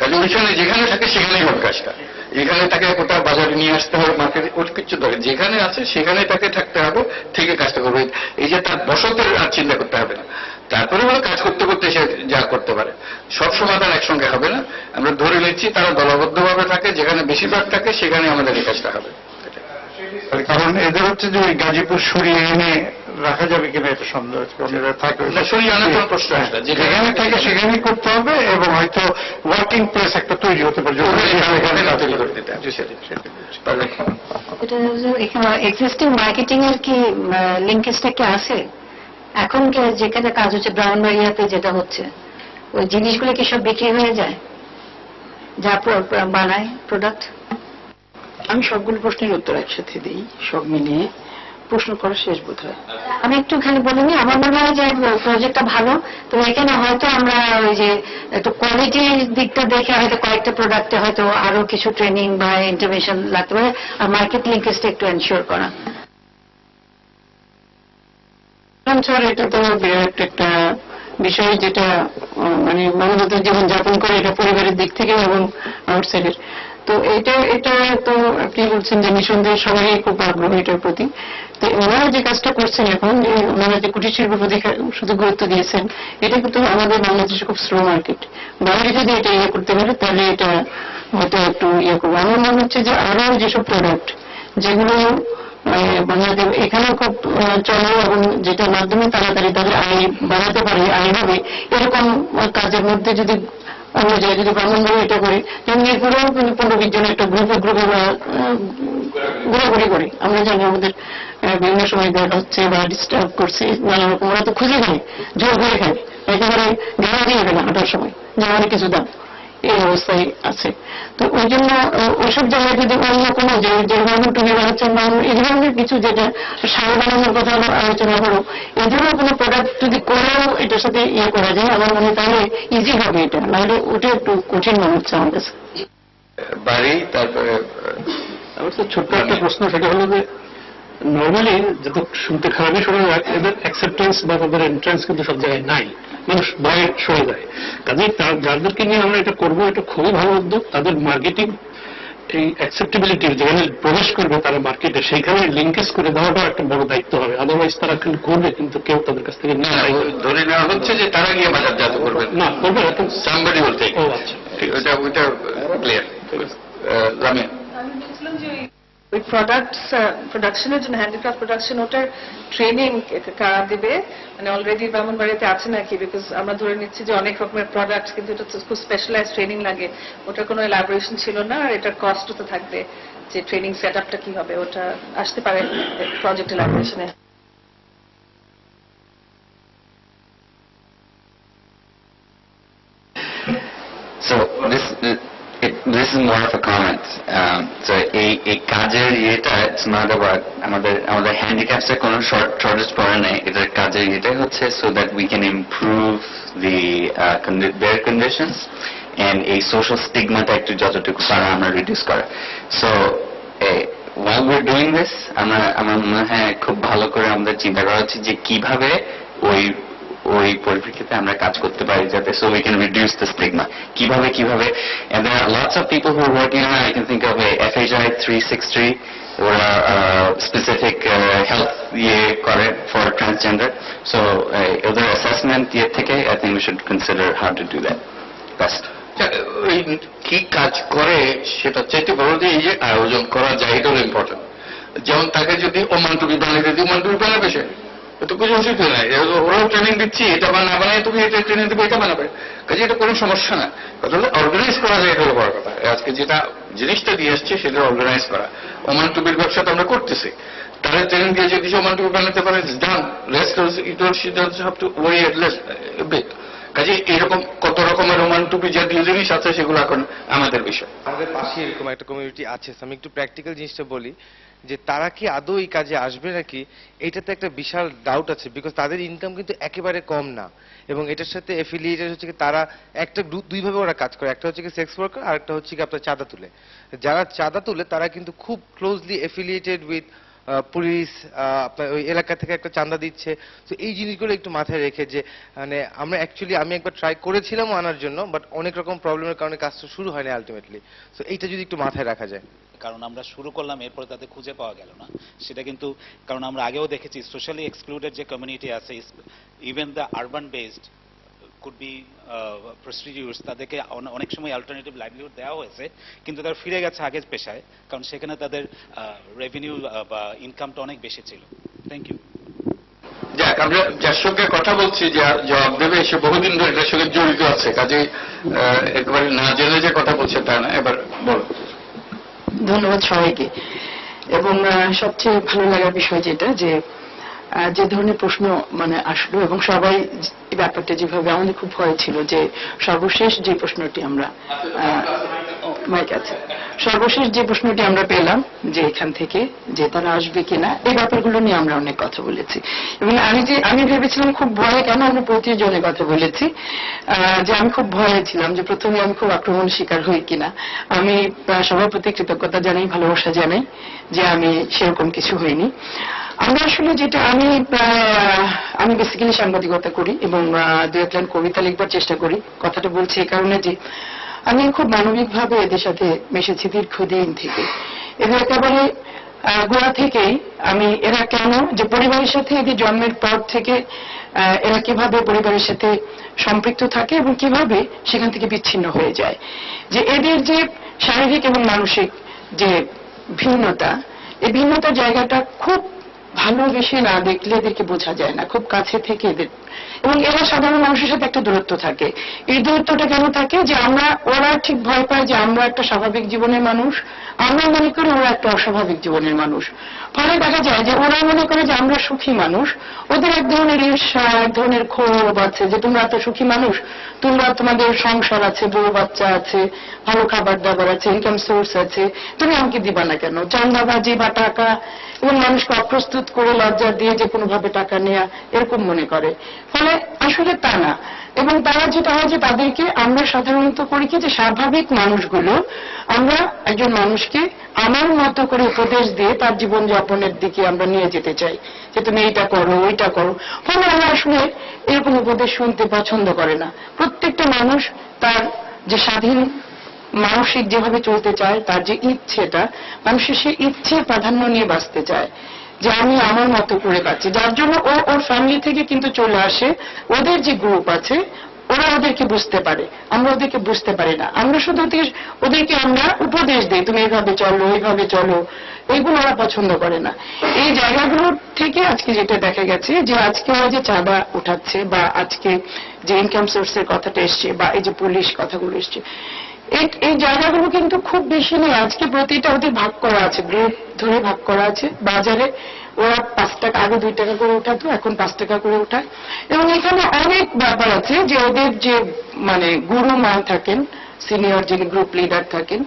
কাজে ওইখানে যেখানে থাকে সেখানেই হবে কাজটা। এখানে তাকে কোথাও বাজারে নিয়ে আসতে হবে, মার্কেটে, ওর কিছু দরকার, যেখানে আছে সেখানে তাকে থাকতে হবে, থেকে কাজটা করবে। এই যে তার বসতের আর চিন্তা করতে হবে না। তারপরে হলো কাজ করতে করতে সে যা করতে পারে, সব সমাধান একসঙ্গে হবে না। আমরা ধরে নিচ্ছি তারা দলবদ্ধভাবে থাকে, যেখানে বেশিরভাগ থাকে সেখানে আমাদের এই কাজটা হবে। কারণ এদের হচ্ছে যে ওই গাজীপুর সরিয়ে এনে রাখা যাবে কিনা এটা সন্দেহ আছে, থাকে সরিয়ে আনার কোনো প্রশ্ন আসে না, যেখানে থাকে সেখানেই করতে হবে, এবং হয়তো ওয়ার্কিং প্লেস একটা তৈরি হতে পারে, তৈরি করে দিতে হবে। এটা এখানে এক্সিস্টিং মার্কেটিং এর কি লিঙ্কেজটা কি আছে? এখন যেখানে কাজ হচ্ছে ব্রাহ্মণবাড়িয়াতে যেটা হচ্ছে, ওই জিনিসগুলো কি সব বিক্রি হয়ে যায় যা বানায় প্রোডাক্ট? আমি সবগুলো প্রশ্নের উত্তর একসাথে দিই, সব মিলিয়ে প্রশ্ন করা শেষ বোধ হয়। আমি একটুখানি বলিনি, আমার মনে হয় যে প্রজেক্টটা ভালো, তো এখানে হয়তো আমরা ওই যে একটু কোয়ালিটির দিকটা দেখে হয়তো কয়েকটা প্রোডাক্টে হয়তো আরো কিছু ট্রেনিং বা ইন্টারভেনশন লাগতে পারে, আর মার্কেট লিঙ্কেজটা একটু এনশিওর করা। স্যার এটা তো বিরাট একটা বিষয়, যেটা মানে মানবতার জীবনযাপন করে, এটা পরিবারের দিক থেকে এবং আউটসাইডের। তো এটা তো আপনি বলছেন যে নিঃসন্দেহে সবাই খুব আগ্রহ এটার প্রতি। তো ওনারা যে কাজটা করছেন এখন, যে ওনারা যে কুটির শিল্পের প্রতি শুধু গুরুত্ব দিয়েছেন, এটা কিন্তু আমাদের বাংলাদেশে খুব স্লো মার্কেট। বাইরে যদি এটা ইয়ে করতে পারে তাহলে এটা হয়তো একটু ইয়ে করবো। আমার মনে হচ্ছে যে আরো যেসব প্রোডাক্ট যেগুলো বাংলাদেশ এখানে খুব চলে এবং যেটার মাধ্যমে তাড়াতাড়ি তাদের আয় বাড়াতে পারে, আয় হবে, এরকম কাজের মধ্যে যদি অন্য জায়গায় যদি ব্রাহ্মণবাড়ি এটা করে, যেমন এগুলোও কিন্তু 15-20 জন একটা গ্রুপে ঘোরাঘুরি করে। আমরা জানি আমাদের বিভিন্ন সময় দেখা হচ্ছে বা ডিস্টার্ব করছে নানা রকম, ওরা তো খুঁজে খায়, জোর করে খায়, একেবারে ঘেরা দিয়ে গেলে হাঁটার সময় যে অনেক কিছু দাম, এই অবস্থায় আছে। তো ওই জন্য ওইসব জায়গায় যদি অন্য কোনো যে ধরনের টুপি বানাচ্ছেন বা এই ধরনের কিছু, যেটা শাড়ি বানানোর কথা আলোচনা করো, এই ধরনের কোনো প্রোডাক্ট যদি করেও এটার সাথে ইয়ে করা যায়, আমার মনে হয় তাহলে ইজি হবে। এটা নাহলে ওটা একটু কঠিন মনে হচ্ছে আমার কাছে। বাড়ি, তারপরে আমার তো ছোট্ট একটা প্রশ্ন, সেটা হলো যে নর্মালি যত শুনতে খারাপই শোনা যায়, এদের অ্যাকসেপ্টেন্স বা তাদের এন্ট্রান্স কিন্তু সব জায়গায় নাই, মানুষ ভয়ে সরে যায়। কাজেই যাদেরকে নিয়ে আমরা এটা করবো, এটা খুবই ভালো উদ্যোগ। তাদের মার্কেটিং এই অ্যাকসেপ্টেবিলিটি যেখানে প্রবেশ করবে তারা মার্কেটে, সেইখানে লিঙ্কেজ করে দেওয়াটাও একটা বড় দায়িত্ব হবে। আদারওয়াইজ তারা কিন্তু করবে, কিন্তু কেউ তাদের কাছ থেকে ধরে নেওয়া হচ্ছে যে তারা গিয়ে বাজারজাত করবে না, করবে এখন সামবাডি বলতে। ও আচ্ছা, ওইটা ক্লিয়ার। রামিয়া, ওই প্রোডাকশনের জন্য, হ্যান্ডিক্রাফট প্রোডাকশন, ওটার ট্রেনিং কারা দিবে? মানে অলরেডি ব্রাহ্মণবাড়িতে আছে নাকি? বিকজ আমরা ধরে নিচ্ছি যে অনেক রকমের প্রোডাক্ট, কিন্তু এটা খুব স্পেশালাইজ ট্রেনিং লাগে, ওটার কোনো এলাবোরেশন ছিল না। আর এটার কস্টও তো থাকবে, যে ট্রেনিং সেট আপটা কি হবে, ওটা আসতে পারে project এলাবোরেশনে। So this is more of a comment. So এই কাজের ইয়েটা, it's not about আমাদের হ্যান্ডিক্যাপস এর কোনো শর্টেজ পড়ে নেই। এদের কাজের ইয়েটাই হচ্ছে so that we can improve their conditions and এই social stigmaটা একটু যতটুকু পারা আমরা রিডিউস করা। So while we're doing this, আমার মনে হয় খুব ভালো করে আমাদের চিন্তা করা উচিত যে কিভাবে ওই পরিপ্রেক্ষিতে আমরা কাজ করতে পারি, যাতে so we can reduce the stigma. কিভাবে and there are lots of people who are working on it. I can think of a FHI 363 or specific health করে for transgender. So other assessment থেকে I think we should consider how to do that best. ওই কি কাজ করে সেটা চাইতে বড় যে এই যে আয়োজন করা যায়, এটা হলো ইম্পর্টেন্ট। যেমন তাকে যদি ওমান টুপি বানিয়ে দিই, ওমান টুপি বানাবে সে, তো কিছু অসুবিধা নাই, ওরাও ট্রেনিং দিচ্ছি, এটা না বানায় তুমি এটা ট্রেনিং দেবে, এটা বানাবে, কাজে এটা কোনো সমস্যা না। কথা হলে অর্গানাইজ করা যায়, এটা হলো বড় কথা। আজকে যেটা জিনিসটা দিয়ে আসছে সেটা অর্গানাইজ করা। ওমান টুপির ব্যবসা তো আমরা করতেছি, তারা ট্রেনিং দিয়ে যদি ওমান টুপি বানাতে পারে, done, rest have to worry at least bit. কাজে এরকম কত রকমের ওমান টুপি জাতীয় জিনিস আছে, সেগুলো এখন আমাদের বিষয়। আমাদের পাশে এরকম একটা কমিউনিটি আছে, আমি একটু প্র্যাকটিক্যাল জিনিসটা বলি যে তারা কি আদৌ এই কাজে আসবে নাকি, এইটাতে একটা বিশাল ডাউট আছে, বিকজ তাদের ইনকাম কিন্তু একেবারে কম না, এবং এটার সাথে এফিলিয়েটেড হচ্ছে কি তারা একটা দুইভাবে ওরা কাজ করে, একটা হচ্ছে কি সেক্স ওয়ার্কার, আর একটা হচ্ছে কি আপনার চাঁদা তুলে। যারা চাঁদা তুলে তারা কিন্তু খুব ক্লোজলি এফিলিয়েটেড উইথ পুলিশ, আপনার ওই এলাকা থেকে একটা চাঁদা দিচ্ছে। তো এই জিনিসগুলো একটু মাথায় রেখে যে মানে আমরা অ্যাকচুয়ালি আমি একবার ট্রাই করেছিলাম আনার জন্য, বাট অনেক রকম প্রবলেমের কারণে কাজটা শুরু হয়নি আলটিমেটলি। তো এইটা যদি একটু মাথায় রাখা যায়। কারণ আমরা শুরু করলাম, এরপরে তাদের খুঁজে পাওয়া গেল না, সেটা কিন্তু কারণ আমরা আগেও দেখেছি সোশ্যালি এক্সক্লুডেড যে কমিউনিটি আছে, even the urban based could be prostitutes, তাদেরকে অনেক সময় অল্টারনেটিভ লাইভলিহুড দেওয়া হয়েছে, কিন্তু তারা ফিরে গেছে আগের পেশায়, কারণ সেখানে তাদের রেভিনিউ বা ইনকামটা অনেক বেশি ছিল। Thank you. যাক, আমরা যার সঙ্গে কথা বলছি, যে জবাব দেবে, সে বহুদিন ধরে এটার সঙ্গে জড়িত আছে, কাজে একেবারে না জেনে যে কথা বলছে তা না। এবার বলো। ধন্যবাদ সবাইকে। এবং সবচেয়ে ভালো লাগার বিষয় যেটা যে ধরনের প্রশ্ন মানে আসলো, এবং সবাই ব্যাপারটা যেভাবে, আমাদের খুব ভয় ছিল যে সর্বশেষ যে প্রশ্নটি আমরা সর্বশেষ যে প্রশ্নটি আমরা পেলাম যে এখান থেকে যে তারা আসবে কিনা, এই ব্যাপারগুলো নিয়ে আমরা অনেক কথা বলেছি। এবং আমি ভেবেছিলাম খুব ভয়ে, কেন আমরা 25 জনের কথা বলেছি, যে আমি খুব ভয়ে ছিলাম যে প্রথমে আমি খুব আক্রমণ শিকার হই কিনা। আমি সবার প্রতি কৃতজ্ঞতা জানাই, ভালোবাসা জানাই যে আমি সেরকম কিছু হইনি। আমরা আসলে যেটা আমি বেসিক্যালি সাংবাদিকতা করি এবং দু এক লাইন কবিতা লিখবার চেষ্টা করি। কথাটা বলছি এই কারণে যে আমি খুব মানবিকভাবে এদের সাথে মিশেছি দীর্ঘদিন থেকে, এদের একেবারে গোড়া থেকেই আমি এরা কেন যে পরিবারের সাথে এদের জন্মের পর থেকে এরা কিভাবে পরিবারের সাথে সম্পৃক্ত থাকে এবং কিভাবে সেখান থেকে বিচ্ছিন্ন হয়ে যায়, যে এদের যে শারীরিক এবং মানসিক যে ভিন্নতা, এই ভিন্নতার জায়গাটা খুব ভালোবেসে না দেখলে এদেরকে বোঝা যায় না, খুব কাছে থেকে এদের। এবং এরা সাধারণ মানুষের সাথে একটা দূরত্ব থাকে। এই দূরত্বটা কেন থাকে, যে ওরা ঠিক ভয় পায় যে আমরা একটা স্বাভাবিক জীবনের মানুষ, আমরা মনে করি ওরা একটা অস্বাভাবিক জীবনের মানুষ। ফলে দেখা যায় যে ওরা মনে করে যে আমরা সুখী মানুষ, ওদের এক ধরনের ঈর্ষা, এক ধরনের ক্ষোভ আছে যে তোমরা এত সুখী মানুষ, তোমরা তোমাদের সংসার আছে, বউ বাচ্চা আছে, ভালো খাবার দাবার আছে, ইনকাম সোর্স আছে, তুমি আমাকে দিবা না কেন? চাঁদাবাজি বা টাকা, এবং মানুষকে অপ্রস্তুত করে লজ্জা দিয়ে যে কোনোভাবে টাকা নেয়া, এরকম মনে করে। ফলে আসলে তা না। এবং তারা যেটা হয় যে তাদেরকে আমরা সাধারণত করি কি, যে স্বাভাবিক মানুষগুলো আমরা একজন মানুষকে আমার মতো করে উপদেশ দিয়ে তার জীবনযাপনের দিকে আমরা নিয়ে যেতে চাই, যে তুমি এইটা করো, ওইটা করো। ফলে আমরা আসলে এরকম উপদেশ শুনতে পছন্দ করে না। প্রত্যেকটা মানুষ তার যে স্বাধীন মানসিক যেভাবে চলতে চায়, তার যে ইচ্ছেটা, মানুষের সেই ইচ্ছে প্রাধান্য নিয়ে বাঁচতে চায়, যে আমি আমার মতো করে বাঁচি। যার জন্য ওর ফ্যামিলি থেকে কিন্তু চলে আসে, ওদের যে গ্রুপ আছে ওরা ওদেরকে বুঝতে পারে, আমরা ওদেরকে বুঝতে পারি না। আমরা শুধু ওদেরকে আমরা উপদেশ দিই, তুমি এইভাবে চলো, ওইভাবে চলো, এইগুলো ওরা পছন্দ করে না। এই জায়গাগুলো থেকে আজকে যেটা দেখা গেছে, যে আজকে ওরা যে চাঁদা উঠাচ্ছে, বা আজকে যে ইনকাম সোর্সের কথাটা এসছে, বা এই যে পুলিশ কথাগুলো এসছে, এই জায়গাগুলো কিন্তু খুব বেশি নেই। আজকে প্রতিটা ওদের ভাগ করা আছে, গ্রুপ ধরে ভাগ করা আছে। বাজারে ওরা 5 টাকা, আগে 2 টাকা করে ওঠাতো, এখন 5 টাকা করে ওঠায়। এবং এখানে অনেক ব্যাপার আছে, যে ওদের যে মানে গুরু মা থাকেন, সিনিয়র যিনি গ্রুপ লিডার থাকেন,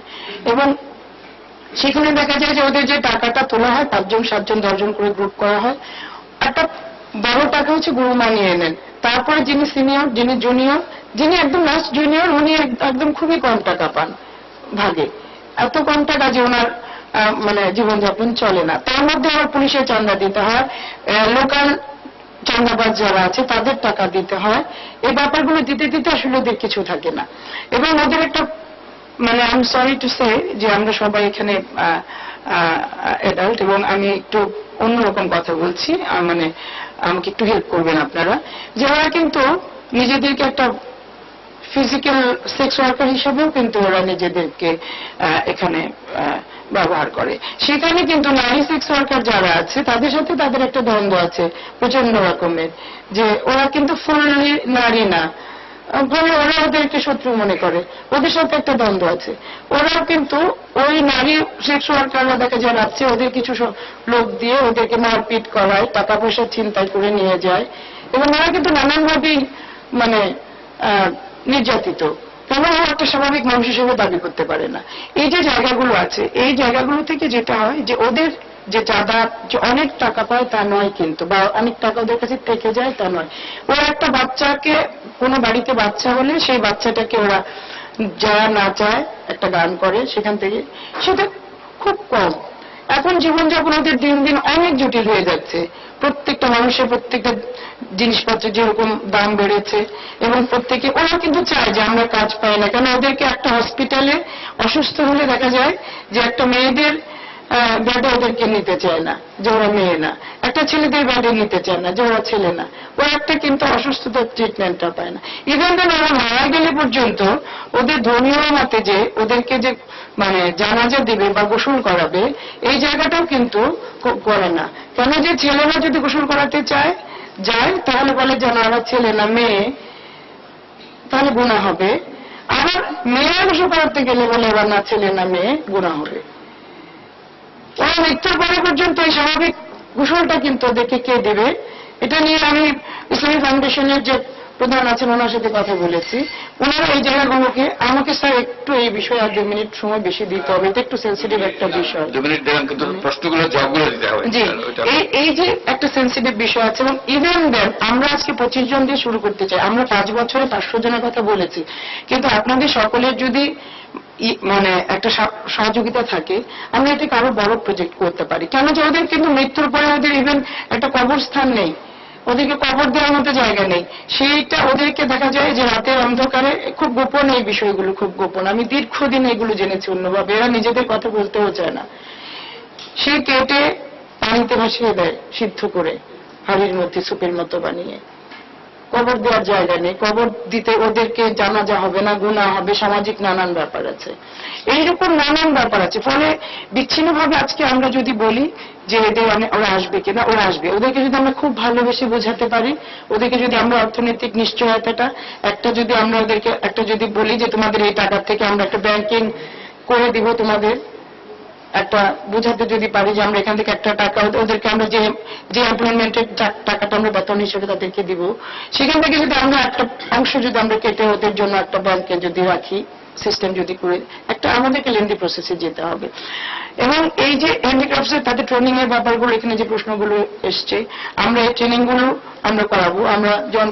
এবং সেখানে দেখা যায় যে ওদের যে টাকাটা তোলা হয়, 5 জন 7 জন 10 জন করে গ্রুপ করা হয়, একটা বড় টাকা হচ্ছে গুরুমা নিয়ে নেন। তারপরে যিনি সিনিয়র, যিনি জুনিয়র, যিনি একদম লাস্ট জুনিয়র, উনি একদম খুবই কম টাকা পান ভাগে। এত কম টাকা যে ওনার মানে জীবনযাপন চলে না। তার মধ্যে আবার পুলিশের চাঁদা দিতে হয়, লোকাল চাঁদাবাজ যারা আছে তাদের টাকা দিতে হয়। এই ব্যাপারগুলো দিতে দিতে আসলে ওদের কিছু থাকে না। এবং ওদের একটা মানে I am sorry to say, যে আমরা সবাই এখানে অ্যাডাল্ট, এবং আমি একটু অন্যরকম কথা বলছি, মানে আমাকে একটু হেল্প করবেন আপনারা, যে ওরা কিন্তু নিজেদেরকে একটা ফিজিক্যাল সেক্স ওয়ার্কার হিসাবেও কিন্তু ওরা নিজেদেরকে এখানে ব্যবহার করে। সেখানে কিন্তু নারী সেক্স ওয়ার্কার যারা আছে তাদের সাথে তাদের একটা দ্বন্দ্ব আছে প্রচন্ড রকমের, যে ওরা কিন্তু ফুললি নারী না, বলে ওরা ওদেরকে শত্রু মনে করে, ওদের সাথে একটা দ্বন্দ্ব আছে। ওরাও কিন্তু ওই নারী সেক্স ওয়ার্কাররা দেখা যায় রাখছে, ওদের কিছু লোক দিয়ে ওদেরকে মারপিট করায়, টাকা পয়সা ছিনতাই করে নিয়ে যায়, এবং ওরা কিন্তু নানানভাবেই মানে নির্যাতিত। কেন একটা স্বাভাবিক মানুষ হিসেবে দাবি করতে পারে না? এই যে জায়গাগুলো আছে, এই জায়গাগুলো থেকে যেটা হয় যে ওদের যে চাঁদা যে অনেক টাকা পায় তা নয় কিন্তু, বা অনেক টাকা ওদের কাছে থেকে যায় তা নয়। ওরা একটা বাচ্চাকে, কোনো বাড়িতে বাচ্চা হলে সেই বাচ্চাটাকে ওরা যা না চায় একটা গান করে সেখান থেকে, সেটা খুব কম। এখন জীবনযাপন ওদের দিন দিন অনেক জটিল হয়ে যাচ্ছে। প্রত্যেকটা মানুষের প্রত্যেকটা জিনিসপত্রের যেরকম দাম বেড়েছে, এবং প্রত্যেকে ওরা কিন্তু চায় যে আমরা কাজ পাই না। কেন ওদেরকে একটা হসপিটালে অসুস্থ হলে দেখা যায় যে একটা মেয়েদের ব্যাডে ওদেরকে নিতে চায় না, যে ওরা মেয়ে না, একটা ছেলেদের ব্যাডে নিতে চায় না, যে ওরা ছেলে না। ওরা একটা কিন্তু অসুস্থতার ট্রিটমেন্টটা পায় না। ইভেন দেন ওরা মারা গেলে পর্যন্ত ওদের ধর্মীয় মতে যে ওদেরকে যে মানে জানাজা দিবে বা গোসল করাবে, এই জায়গাটাও কিন্তু করে না। কেন যে ছেলেরা যদি গোসল করাতে যায় তাহলে বলে যেন ওরা ছেলে না মেয়ে, তাহলে গুনাহ হবে। আবার মেয়েরা গোসল করাতে গেলে বলে এবার না ছেলে না মেয়ে, গুনাহ হবে। ওরা মৃত্যুর পরে পর্যন্ত এই স্বাভাবিক গোসলটা কিন্তু ওদেরকে কে দেবে? এটা নিয়ে আমি ইসলামী ফাউন্ডেশনের যে প্রধান আছেন ওনার সাথে কথা বলেছি। ওনারা এই জায়গাগুলোকে আমাকে স্যার একটু এই বিষয়ে আর 2 মিনিট সময় বেশি দিতে হবে, এটা একটু সেন্সিটিভ একটা বিষয়। 2 মিনিট দিলাম, কিন্তু প্রশ্নগুলো জবাবগুলো দিতে হবে। জি, এই যে একটা সেন্সিটিভ বিষয় আছে, এবং ইভেন দেন আমরা আজকে 25 জন দিয়ে শুরু করতে চাই। আমরা 5 বছরে 500 জনের কথা বলেছি, কিন্তু আপনাদের সকলের যদি মানে একটা সহযোগিতা থাকে, আমরা এটাকে আরো বড় প্রজেক্ট করতে পারি। কেন যে ওদের কিন্তু মৃত্যুর পরে ওদের ইভেন একটা কবরস্থান নেই, ওদেরকে কবর দেওয়ার মতো জায়গা নেই। সেইটা ওদেরকে দেখা যায় যে রাতের অন্ধকারে, খুব গোপন এই বিষয়গুলো, খুব গোপন। আমি দীর্ঘদিন এগুলো জেনেছি অন্যভাবে, এরা নিজেদের কথা বলতেও চায় না। সে কেটে পানিতে ভাসিয়ে দেয় সিদ্ধ করে, হাড়ির মধ্যে সুপের মতো বানিয়ে। কবর দেওয়ার জায়গা নেই, কবর দিতে ওদেরকে জানাজা হবে না, গুনাহ হবে, সামাজিক নানান ব্যাপার আছে, এইরকম নানান ব্যাপার আছে। ফলে বিচ্ছিন্নভাবে আজকে আমরা যদি বলি যে এদের ওরা আসবে কিনা, ওরা আসবে। ওদেরকে যদি আমরা খুব ভালোবেসে বোঝাতে পারি, ওদেরকে যদি আমরা অর্থনৈতিক নিশ্চয়তাটা একটা যদি আমরা ওদেরকে একটা যদি বলি যে তোমাদের এই টাকার থেকে আমরা একটা ব্যাংকিং করে দিব, তোমাদের একটা বোঝাতে যদি পারি যে আমরা এখান থেকে একটা টাকা ওদেরকে আমরা যে এমপ্লয়মেন্টের টাকাটা আমরা বেতন হিসেবে তাদেরকে দিব, সেখান থেকে যদি আমরা একটা অংশ যদি আমরা কেটে ওদের জন্য একটা ব্যাংকে যদি রাখি, সিস্টেম যদি করে, একটা আমাদেরকে লেন্দি প্রসেসে যেতে হবে। এবং এই যে হ্যান্ডিক্রাফটসের তাদের ট্রেনিং এর ব্যাপারগুলো, এখানে যে প্রশ্নগুলো এসছে, আমরা এই ট্রেনিং গুলো আমরা করাবো। আমরা যেমন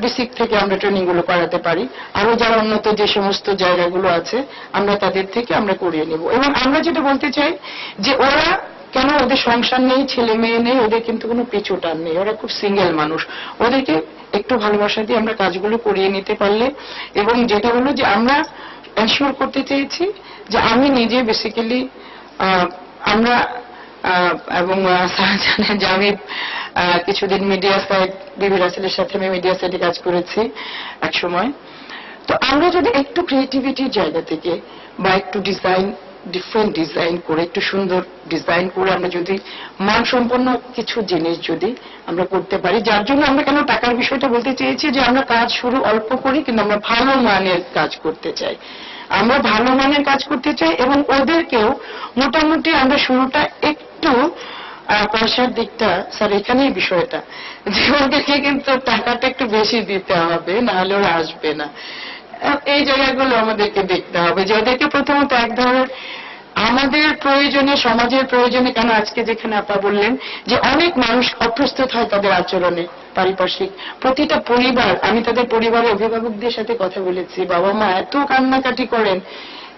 বেসিক থেকে আমরা ট্রেনিং গুলো করাতে পারি, আরো যারা উন্নত যে সমস্ত জায়গাগুলো আছে আমরা তাদের থেকে আমরা করিয়ে নেব। এবং আমরা যেটা বলতে চাই যে ওরা কেন, ওদের সংসার নেই, ছেলে মেয়ে নেই, ওদের কিন্তু কোনো পিছু টান নেই, ওরা খুব সিঙ্গেল মানুষ। ওদেরকে একটু ভালোবাসা দিয়ে আমরা কাজগুলো করিয়ে নিতে পারলে, এবং যেটা হলো যে আমরা এনশিওর করতে চেয়েছি যে আমি নিজে বেসিক্যালি আমরা এবং স্যার জানেন যে আমি কিছুদিন মিডিয়া সাইড বিবি রাসেলের সাথে আমি মিডিয়া সাইডে কাজ করেছি এক সময়। তো আমরা যদি একটু ক্রিয়েটিভিটির জায়গা থেকে বা একটু ডিফারেন্ট ডিজাইন করে, একটু সুন্দর ডিজাইন করে আমরা যদি মানসম্পন্ন কিছু জিনিস যদি আমরা করতে পারি, যার জন্য আমরা কেন টাকার বিষয়টা বলতে চেয়েছি যে আমরা কাজ শুরু অল্প করি, কিন্তু আমরা ভালো মানের কাজ করতে চাই। আমরা ভালো মানের কাজ করতে চাই, এবং ওদেরকেও মোটামুটি আমরা শুরুটা একটু পয়সার দিকটা, স্যার এখানেই বিষয়টা, যে ওদেরকে কিন্তু টাকাটা একটু বেশি দিতে হবে, নাহলে ওরা আসবে না। এই জায়গাগুলো আমাদেরকে দেখতে হবে যে ওদেরকে প্রথমত এক ধরনের আমাদের প্রয়োজনে, সমাজের প্রয়োজনে, কেন আজকে যেখানে আপা বললেন যে অনেক মানুষ অপ্রস্তুত হয় তাদের আচরণে, পারিপার্শ্বিক প্রতিটা পরিবার, আমি তাদের পরিবারের অভিভাবকদের সাথে কথা বলেছি, বাবা মা এত কান্নাকাটি করেন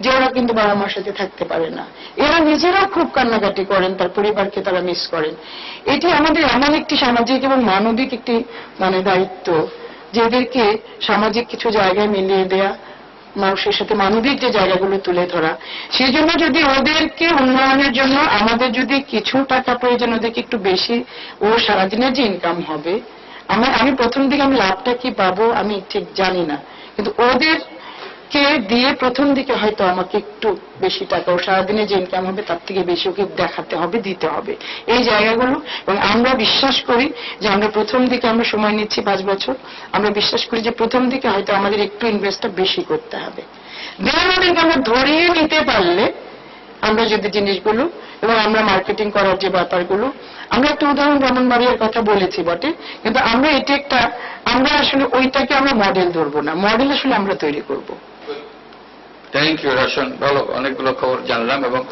যে ওরা কিন্তু বাবা মার সাথে থাকতে পারে না, এরা নিজেরা খুব কান্নাকাটি করেন, তার পরিবারকে তারা মিস করেন। এটি আমাদের এমন একটি সামাজিক এবং মানবিক একটি দায়িত্ব যে এদেরকে সামাজিক কিছু জায়গায় মিলিয়ে দেয়া, মানুষের সাথে মানবিক যে জায়গাগুলো তুলে ধরা। সেই জন্য যদি ওদেরকে উন্নয়নের জন্য আমাদের যদি কিছু টাকা প্রয়োজন, ওদেরকে একটু বেশি, ও সারাদিনের যে ইনকাম হবে, আমি প্রথম দিকে আমি লাভটা কি পাবো আমি ঠিক জানি না, কিন্তু ওদের কে দিয়ে প্রথম দিকে হয়তো আমাকে একটু বেশি টাকা, ও সারাদিনে যে ইনকাম হবে তার থেকে বেশি ওকে দেখাতে হবে, দিতে হবে, এই জায়গাগুলো। এবং আমরা বিশ্বাস করি যে আমরা প্রথম দিকে আমরা সময় নিচ্ছি 5 বছর, আমরা বিশ্বাস করি যে প্রথম দিকে হয়তো আমাদের একটু ইনভেস্টটা বেশি করতে হবে। দেন ওদেরকে আমরা ধরিয়ে নিতে পারলে, আমরা যদি জিনিসগুলো এবং আমরা মার্কেটিং করার যে ব্যাপারগুলো, আমরা একটা উদাহরণ ব্রাহ্মণবাড়িয়ার কথা বলেছি বটে, কিন্তু আমরা এটা একটা, আমরা আসলে ওইটাকে আমরা মডেল ধরবো না, মডেল আসলে আমরা তৈরি করব। থ্যাংক ইউ রশন, ভালো, অনেকগুলো খবর জানলাম। এবং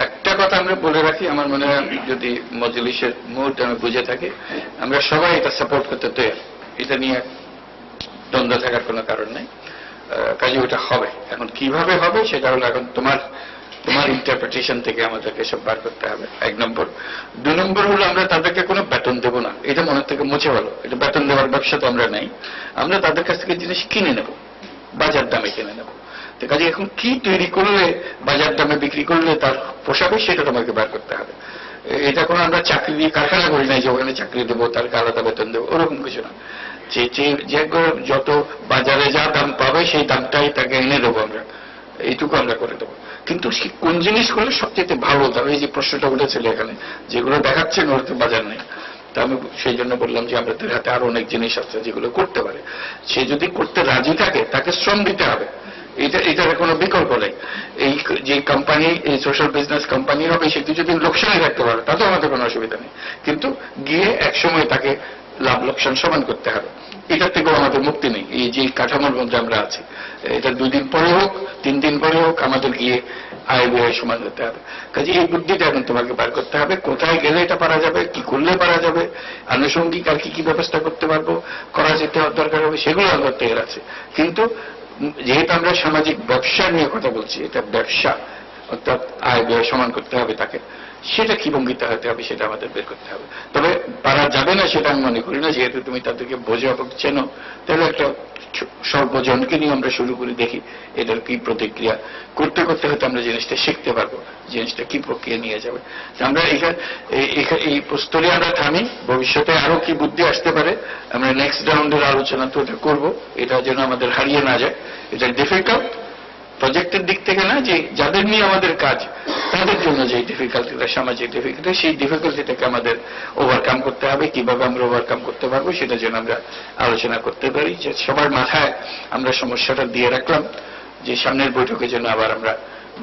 একটা কথা আমরা বলে রাখি, আমার মনে হয় যদি মজলিসের মুহূর্তে আমি বুঝে থাকি, আমরা সবাই এটা সাপোর্ট করতে তৈরি, এটা নিয়ে দ্বন্দ্ব থাকার কোনো কারণ নেই। কাজে ওটা হবে। এখন কিভাবে হবে সেটা হলো এখন তোমার ইন্টারপ্রিটেশন থেকে আমাদেরকে সব বার করতে হবে, 1 নম্বর। 2 নম্বর হলো আমরা তাদেরকে কোনো বেতন দেব না, এটা মনে থেকে মুছে ভালো। এটা বেতন দেওয়ার ব্যবসা তো আমরা নেই, আমরা তাদের কাছ থেকে জিনিস কিনে নেব, বাজার দামে কিনে নেব। তো কাজে এখন কি তৈরি করলে বাজার দামে বিক্রি করলে তার পোষাবে সেটা তোমাকে বার করতে হবে। এটা কোনো আমরা চাকরি দিয়ে কারখানা করি নাই যে ওখানে চাকরি দেবো তারকে আলাদা বেতন দেবো, ওরকম কিছু না। যে যত বাজারে যা দাম পাবে সেই দামটাই তাকে এনে দেবো আমরা, এইটুকু আমরা করে দেবো। কিন্তু কোন জিনিস করলে সবচেয়ে ভালো দাম, এই যে প্রশ্নটা উঠেছিল এখানে, যেগুলো দেখাচ্ছেন ওর তো বাজার নেই। তা আমি সেই জন্য বললাম যে আমাদের হাতে আরো অনেক জিনিস আছে যেগুলো করতে পারে। সে যদি করতে রাজি থাকে তাকে শ্রম দিতে হবে, এটার কোনো বিকল্প নেই। এই যে কোম্পানি, এই সোশ্যাল বিজনেস কোম্পানি হবে, সে যদি লোকসানে থাকতে পারে তাতেও আমাদের কোনো অসুবিধা নেই, কিন্তু গিয়ে একসময় তাকে লাভ লোকসান সমান করতে হবে। এটার থেকেও আমাদের মুক্তি নেই। এই যে কাঠামোর মধ্যে আমরা আছি, এটা 2 দিন পরে হোক 3 দিন পরে হোক আমাদের গিয়ে আয় ব্যয় সমান করতে হবে। কাজে এই বুদ্ধিটা এখন তোমাকে বার করতে হবে, কোথায় গেলে এটা পারা যাবে, কি করলে পারা যাবে, আনুষঙ্গিক আর কি ব্যবস্থা করতে পারবো, করা যেতে দরকার হবে, সেগুলো আমাদের তৈরি আছে। কিন্তু যেহেতু আমরা সামাজিক ব্যবসা নিয়ে কথা বলছি, এটা ব্যবসা, অর্থাৎ আয় ব্যয় সমান করতে হবে তাকে, সেটা কি ভঙ্গিতে হতে হবে সেটা আমাদের বের করতে হবে। তবে পারা যাবে না সেটা আমি মনে করি না, যেহেতু তুমি তাদেরকে বোঝো এবং চেনো, তাহলে একটা সর্বজনকে নিয়ে আমরা শুরু করে দেখি এটার কি প্রতিক্রিয়া করতে করতে হয়তো আমরা জিনিসটা শিখতে পারবো, জিনিসটা কি প্রক্রিয়া নিয়ে যাবে। আমরা এই স্তরে আমরা থামি, ভবিষ্যতে আরো কি বুদ্ধি আসতে পারে আমরা নেক্সট রাউন্ডের আলোচনা তো এটা করবো, এটা যেন আমাদের হারিয়ে না যায়। এটা ডিফিকাল্ট প্রজেক্টের দিক থেকে না, যে যাদের নিয়ে আমাদের কাজ তাদের জন্য যে ডিফিকাল্টিটা, সামাজিক ডিফিকাল্টি, সেই ডিফিকাল্টিটাকে আমাদের ওভারকাম করতে হবে। কিভাবে আমরা ওভারকাম করতে পারবো সেটা যেন আমরা আলোচনা করতে পারি, যে সবার মাথায় আমরা সমস্যাটা দিয়ে রাখলাম, যে সামনের বৈঠকে যেন আবার আমরা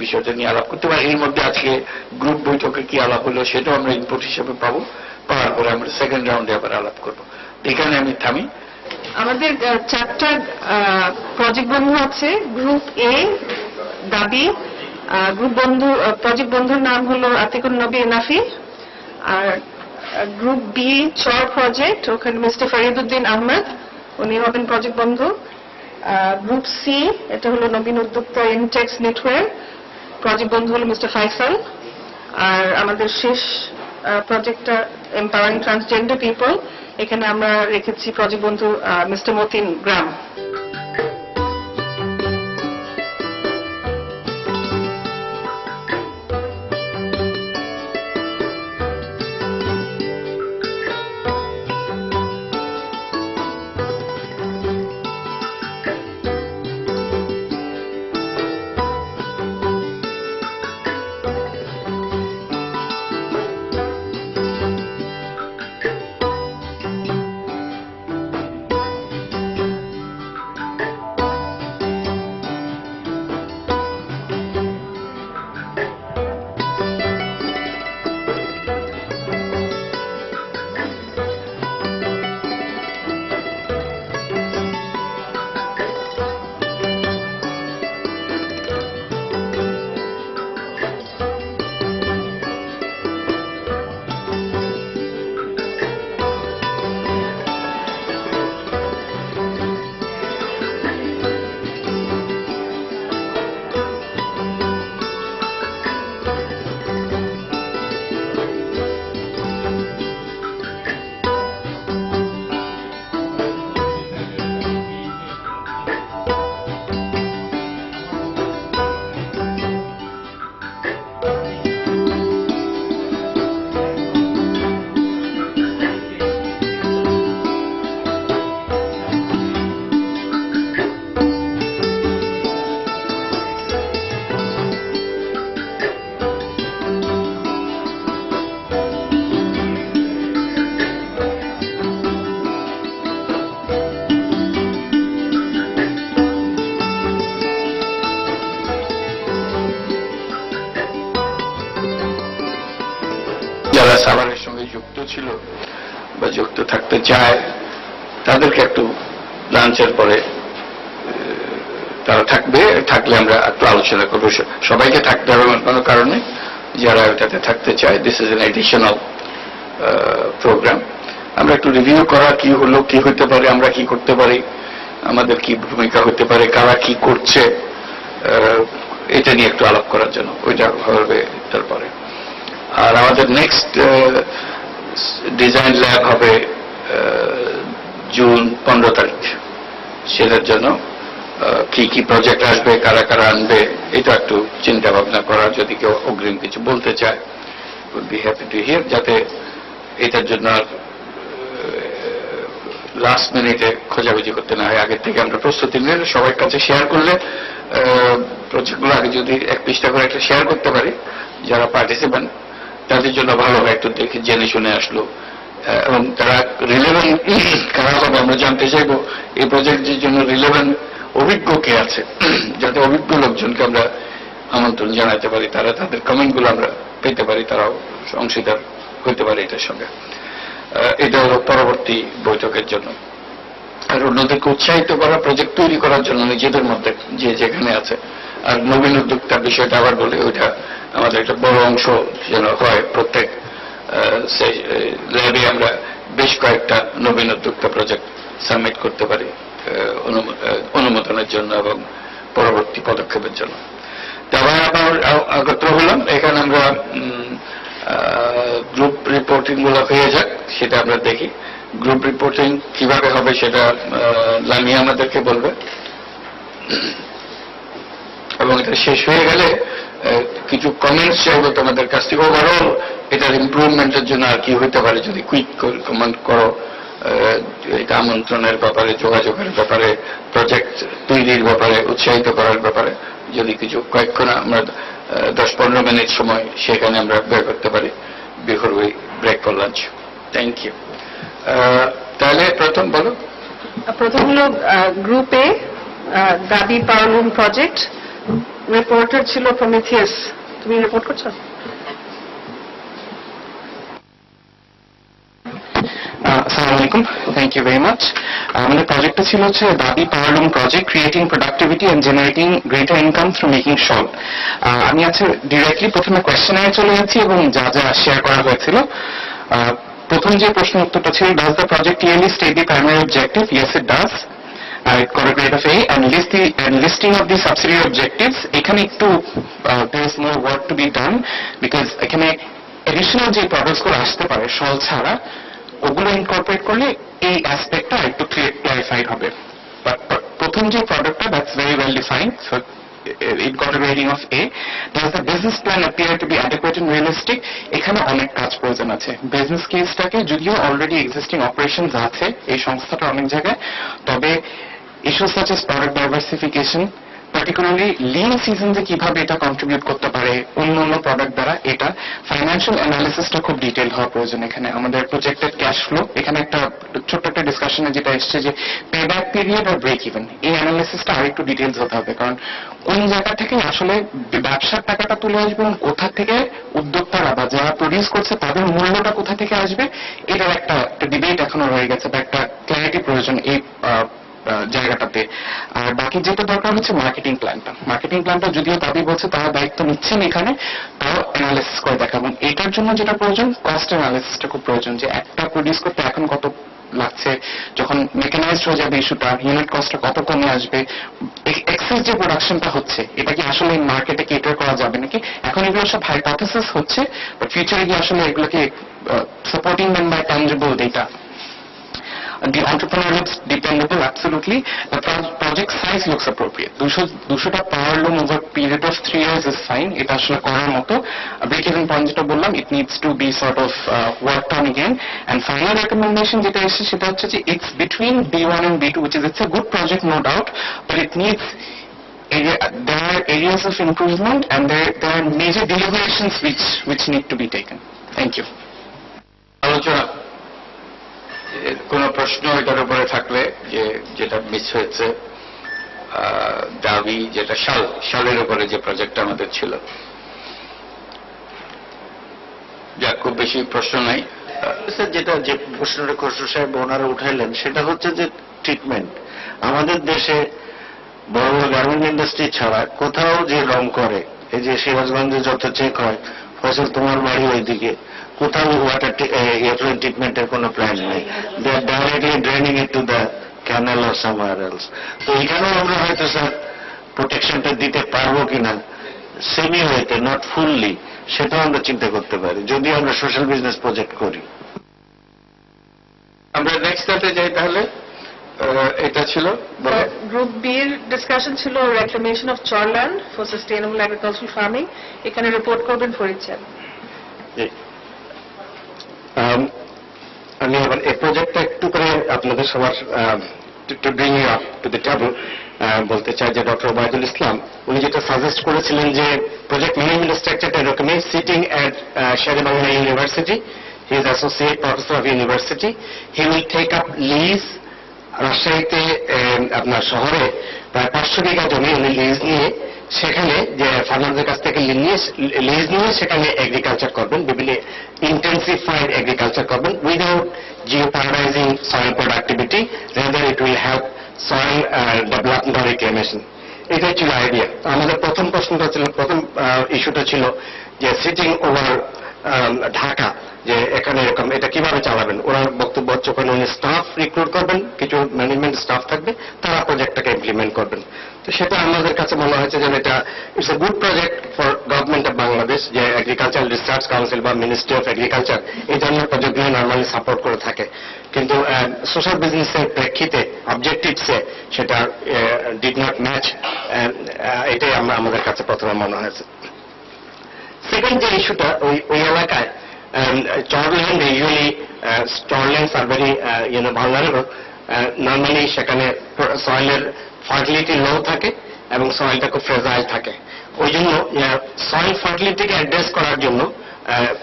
বিষয়টা নিয়ে আলাপ করতে পারি। এর মধ্যে আজকে গ্রুপ বৈঠকে কি আলাপ হলো সেটাও আমরা ইনপুট হিসেবে পাবো, পাওয়ার পরে আমরা সেকেন্ড রাউন্ডে আবার আলাপ করবো। এখানে আমি থামি। আমাদের 4টা প্রজেক্ট বন্ধু আছে। গ্রুপ এ দাবি, গ্রুপ বন্ধু, প্রজেক্ট বন্ধুর নাম হলো আতিকুর নবী এনাফি। আর গ্রুপ বি চর প্রজেক্ট, ওখানে মিস্টার ফরিদউদ্দিন আহমেদ, উনি হবেন প্রজেক্ট বন্ধু। গ্রুপ সি, এটা হলো নবীন উদ্যোক্তা ইনটেক্স নেটওয়ার্ক, প্রজেক্ট বন্ধু হলো মিস্টার ফাইসাল। আর আমাদের শেষ প্রজেক্টটা এম্পাওয়ারিং ট্রান্সজেন্ডার পিপল, এখানে আমরা রেখেছি প্রজেক্ট বন্ধু মিস্টার মতিন গ্রাম। সাভারের সঙ্গে যুক্ত ছিল বা যুক্ত থাকতে চায় তাদেরকে একটু লাঞ্চের পরে তারা থাকলে আমরা একটু আলোচনা করবো। সবাইকে থাকতে হবে এমন কোনো কারণে, যারা ওটাতে থাকতে চায়, this is an additional program. আমরা একটু রিভিউ করা, কি হলো, কি হতে পারে, আমরা কি করতে পারি, আমাদের কি ভূমিকা হতে পারে, কারা কি করছে, এটা নিয়ে একটু আলাপ করার জন্য ওইটা হবে তারপরে। আর আমাদের নেক্সট ডিজাইন ল্যাব হবে জুন 15 তারিখ। সেটার জন্য কি কি প্রজেক্ট আসবে, কারা কারা আনবে, এটা একটু চিন্তা ভাবনা করা। যদি কেউ অগ্রিম কিছু বলতে চায়, would be happy to hear, যাতে এটার জন্য আর লাস্ট মিনিটে খোঁজাখুঁজি করতে না হয়। আগের থেকে আমরা প্রস্তুতি নিয়ে সবার কাছে শেয়ার করলে, প্রজেক্টগুলো আগে যদি 1 পৃষ্ঠা করে একটা শেয়ার করতে পারি, যারা পার্টিসিপেন্ট তাদের জন্য ভালো হয়, একটু দেখে জেনে শুনে আসলো। এবং তারা রিলেভেন্ট কারা হবে আমরা জানতে চাইবো, এই প্রজেক্টের জন্য রিলেভেন্ট অভিজ্ঞ কে আছে, যাতে অভিজ্ঞ লোকজনকে আমরা আমন্ত্রণ জানাতে পারি, তারা তাদের কমেন্টগুলো আমরা পেতে পারি, তারাও অংশীদার হইতে পারে এটার সঙ্গে। এটা হলো পরবর্তী বৈঠকের জন্য। আর অন্যদেরকে উৎসাহিত করা, প্রজেক্ট তৈরি করার জন্য নিজেদের মধ্যে যে যেখানে আছে। আর নবীন উদ্যোক্তার বিষয়টা আবার বলি, ওইটা আমাদের একটা বড় অংশ যেন হয়। প্রত্যেক ল্যাবে আমরা বেশ কয়েকটা নবীন উদ্যোক্তা প্রজেক্ট সাবমিট করতে পারি অনুমোদনের জন্য এবং পরবর্তী পদক্ষেপের জন্য। তারপর আবার আগত হলাম, এখানে আমরা গ্রুপ রিপোর্টিং গুলো হয়ে যাক, সেটা আমরা দেখি। গ্রুপ রিপোর্টিং কিভাবে হবে সেটা লামিয়া আমাদেরকে বলবে, এবং এটা শেষ হয়ে গেলে কিছু কমেন্টস চাইবো তোমাদের কাছ থেকে। ওভারঅল এটার ইমপ্রুভমেন্টের জন্য আর কি হইতে পারে, যদি কুইক কমেন্ট করো, এটা আমন্ত্রণের ব্যাপারে, যোগাযোগের ব্যাপারে, প্রজেক্ট তৈরির ব্যাপারে, উৎসাহিত করার ব্যাপারে যদি কিছু কয়েকক্ষণ আমরা 10-15 মিনিট সময় সেখানে আমরা ব্যয় করতে পারি before we break for lunch. Thank you. তাহলে প্রথম বলো। প্রথম হলো গ্রুপে দাবি পাওয়ারলুম প্রজেক্ট, রিপোর্টার ছিল প্রমিথিয়াস। তুমি রিপোর্ট করছো? আসসালামু আলাইকুম, থ্যাংক ইউ ভেরি মাচ। আমাদের প্রজেক্টটা ছিল হচ্ছে দাবি powerloom project, creating productivity and generating greater income through making shawl. আমি আজকে ডিরেক্টলি প্রথমে কোয়েশ্চেনে চলে যাচ্ছি এবং যা যা শেয়ার করা হয়েছিল। প্রথম যে প্রশ্ন উত্তরটা ছিল, does the project clearly state the primary objective? Yes it does. It got a grade of A, and listing of the subsidiary objectives. এখানে একটু there is more work to be done, because এখানে additional যে products গুলো আসতে পারে শল ছাড়া, ওগুলো incorporate করলে এই অ্যাসপেক্টটা একটু ক্লিয়ারিফাইড হবে। বাট প্রথম যে প্রোডাক্টটা, that's very well defined, so it got a rating of A. Does the business plan appear to be adequate and realistic? এখানে অনেক কাজ প্রয়োজন আছে। বিজনেস কেসটাকে যদিও অলরেডি এক্সিস্টিং অপারেশনস আছে এই সংস্থাটা অনেক জায়গায়, তবে issues such as product diversification, particularly lean সিজনসে কিভাবে এটা কন্ট্রিবিউট করতে পারে অন্য অন্য প্রোডাক্ট দ্বারা, এটা ফাইন্যান্সিয়াল অ্যানালিসিসটা খুব ডিটেইল হওয়া প্রয়োজন। এখানে আমাদের প্রজেক্টেড ক্যাশ ফ্লো, এখানে একটা ছোট্ট একটা ডিসকাশনে যেটা এসছে যে পেব্যাক পিরিয়ড আর ব্রেক ইভেন, এই অ্যানালিসিসটা আরেকটু ডিটেইলস হতে হবে। কারণ কোন জায়গা থেকে আসলে ব্যবসার টাকাটা তুলে আসবে এবং কোথা থেকে উদ্যোক্তারা বা যারা প্রডিউস করছে তাদের মূল্যটা কোথা থেকে আসবে, এটার একটা ডিবেট এখনো রয়ে গেছে বা একটা ক্ল্যারিটি প্রয়োজন এই জায়গাটাতে। আর বাকি যেটা দরকার হচ্ছে মার্কেটিং প্ল্যানটা। মার্কেটিং প্ল্যানটা যদিও দাবি বলছে তারা দায়িত্ব নিচ্ছেন এখানে, তাও অ্যানালিসিস করে দেখা, এবং এটার জন্য যেটা প্রয়োজন কস্ট অ্যানালিসিসটা খুব প্রয়োজন, যে একটা প্রডিউস করতে এখন কত লাগছে, যখন মেকানাইজড হয়ে যাবে ইস্যুটা, ইউনিট কস্টটা কত কমে আসবে, এক্সেস যে প্রোডাকশনটা হচ্ছে এটা কি আসলে মার্কেটে কেটার করা যাবে নাকি। এখন এগুলো সব হাইপোথেসিস হচ্ছে, বাট ফিউচারে গিয়ে আসলে এগুলোকে supporting then by tangible data. The entrepreneur looks dependable, absolutely. The project size looks appropriate. 200টা powerloom over a period of 3 years is fine. এটা আসলে করার মতো। Break-even point যেটা বললাম, it needs to be sort of worked on again. And final recommendation যেটা এসেছে সেটা হচ্ছে যে it's between B1 and B2, which is it's a good project, no doubt, but it needs there are areas of improvement and there are major deliberations which need to be taken. Thank you. আলোচনা কোন প্রশ্ন এটার উপরে থাকলে, যে যেটা miss হয়েছে, দাবি যেটা শালের উপরে যে প্রজেক্ট আমাদের ছিল, যা খুব বেশি প্রশ্ন নাই। স্যার, যে প্রশ্নটা খসরু সাহেব ওনারা উঠাইলেন সেটা হচ্ছে যে ট্রিটমেন্ট। আমাদের দেশে বড় বড় গার্মেন্ট ইন্ডাস্ট্রি ছাড়া কোথাও যে রং করে, এই যে সিরাজগঞ্জে যত চেক হয়, ফসল তোমার বাড়ি ওইদিকে, কোথাও ওয়াটার এফ্লুয়েন্ট ট্রিটমেন্টের কোনো প্ল্যান নেই। They are directly draining it to the canal or somewhere else. তো এখানেও আমরা হয়তো স্যার প্রোটেকশনটা দিতে পারবো কিনা, সেমি হইতে, নট ফুললি, সেটাও আমরা চিন্তা করতে পারি যদি আমরা সোশ্যাল বিজনেস প্রজেক্ট করি। আমরা নেক্সট স্টেপে যাই তাহলে। এটা ছিল গ্রুপ বি এর ডিসকাশন ছিল reclamation of charland for sustainable agricultural farming. এখানে রিপোর্ট করবেন ফরিদ সাহেব। আমি আবার এই প্রজেক্টটা একটু করে আপনাদের সবার to bring you up to the table বলতে চাই যে ডক্টর ওবায়দুল ইসলাম উনি যেটা সাজেস্ট করেছিলেন যে প্রজেক্ট ম্যানেজমেন্ট স্ট্রাকচারটা এরকমই, sitting at Sher-e-Bangla university, he is associate professor of university, he will take up lease. রাজশাহীতে আপনার শহরে প্রায় 500 বিঘা জমি উনি লিজ নিয়ে সেখানে যে ফার্মারদের কাছ থেকে লিজ নিয়ে সেখানে এগ্রিকালচার করবেন, বিভিন্ন ইন্টেন্সিফাইড এগ্রিকালচার করবেন without jeopardising soil productivity, rather it will help soil development or reclamation. এটাই ছিল আইডিয়া। আমাদের প্রথম প্রশ্নটা ছিল, প্রথম ইস্যুটা ছিল যে সিটিং ওভার ঢাকা, যে এখানে এরকম এটা কিভাবে চালাবেন। ওনার বক্তব্য হচ্ছে ওখানে উনি স্টাফ রিক্রুট করবেন, কিছু ম্যানেজমেন্ট স্টাফ থাকবে, তারা প্রজেক্টটাকে ইমপ্লিমেন্ট করবেন। তো সেটা আমাদের কাছে মনে হয়েছে যে এটা it's a good project for government of Bangladesh, যে এগ্রিকালচার রিসার্চ কাউন্সিল বা মিনিস্ট্রি অফ এগ্রিকালচার এই ধরনের প্রজেক্টগুলো নর্মালি সাপোর্ট করে থাকে, কিন্তু সোশ্যাল বিজনেসের প্রেক্ষিতে অবজেক্টিভসে সেটা ডিড নট ম্যাচ। এটাই আমাদের কাছে প্রথমে মনে হয়েছে। সেকেন্ড যে ইস্যুটা, ওই এলাকায় charland, usually charlands are very vulnerable. Normally সেখানে সয়েলের ফার্টিলিটি লো থাকে এবং সয়েলটা খুব ফ্রেজাইল থাকে। ওই জন্য সয়েল ফার্টিলিটিকে অ্যাড্রেস করার জন্য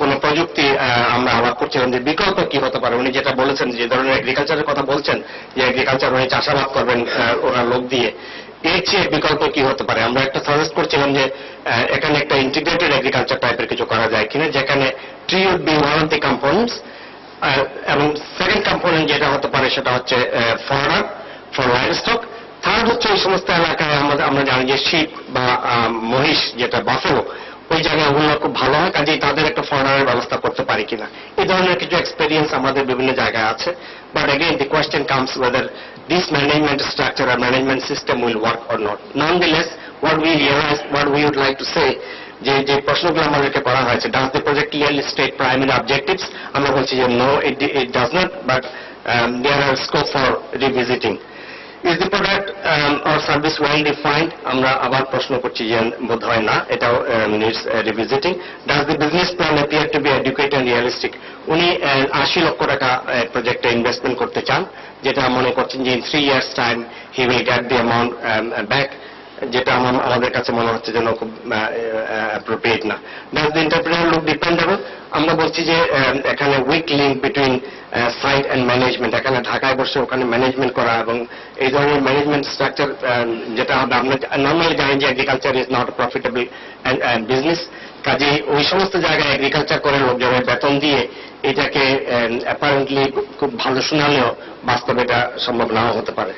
কোন প্রযুক্তি আমরা আলাপ করছিলাম যে বিকল্প কি হতে পারে। উনি যেটা বলেছেন, যে ধরনের এগ্রিকালচারের কথা বলছেন, যে এগ্রিকালচার উনি চাষাবাদ করবেন ওরা লোক দিয়ে, এর চেয়ে বিকল্প কি হতে পারে। আমরা একটা সাজেস্ট করছিলাম যে এখানে একটা ইন্টিগ্রেটেড এগ্রিকালচার টাইপের কিছু করা যায় কিনা, যেখানে tree would be one of the components, এবং সেকেন্ড কম্পোনেন্ট যেটা হতে পারে সেটা হচ্ছে ফডার ফর লাইভস্টক। থার্ড হচ্ছে ওই সমস্ত এলাকায় আমরা জানি যে শিপ বা মহিষ, যেটা বাফেলো, ওই জায়গায় ওগুলো খুব ভালো হয়, কাজেই তাদের একটা ফডারের ব্যবস্থা করতে পারি কিনা। এই ধরনের কিছু এক্সপেরিয়েন্স আমাদের বিভিন্ন জায়গায় আছে। But again the question comes weather this management structure or management system will work or not. Nonetheless, what we would like to say, যে প্রশ্নগুলো আমাদেরকে করা হয়েছে, does the project clearly state primary objectives? আমরা বলছি যে no, it does not, but there are scope for revisiting. Is the product or service well defined? আমরা আবার প্রশ্ন করছি যে বোধ হয় না, এটাও needs revisiting. Does the business plan appear to be adequate and realistic? উনি 80 লক্ষ টাকা প্রজেক্টে ইনভেস্টমেন্ট করতে চান, যেটা মনে করছেন যে in 3 years time he will get the amount back, যেটা আমাদের কাছে মনে হচ্ছে যেন খুব অ্যাপ্রোপ্রিয়েট না। Does the entrepreneur look dependable? আমরা বলছি যে এখানে weak link between site and management, এখানে ঢাকায় বসে ওখানে ম্যানেজমেন্ট করা, এবং এই ধরনের ম্যানেজমেন্ট স্ট্রাকচার যেটা হবে, আমরা নর্মালি জানি যে agriculture is not profitable business, কাজেই ওই সমস্ত জায়গায় এগ্রিকালচার করে লোকজনের বেতন দিয়ে এটাকে অ্যাপারেন্টলি খুব ভালো শোনালেও বাস্তবে এটা সম্ভব নাও হতে পারে।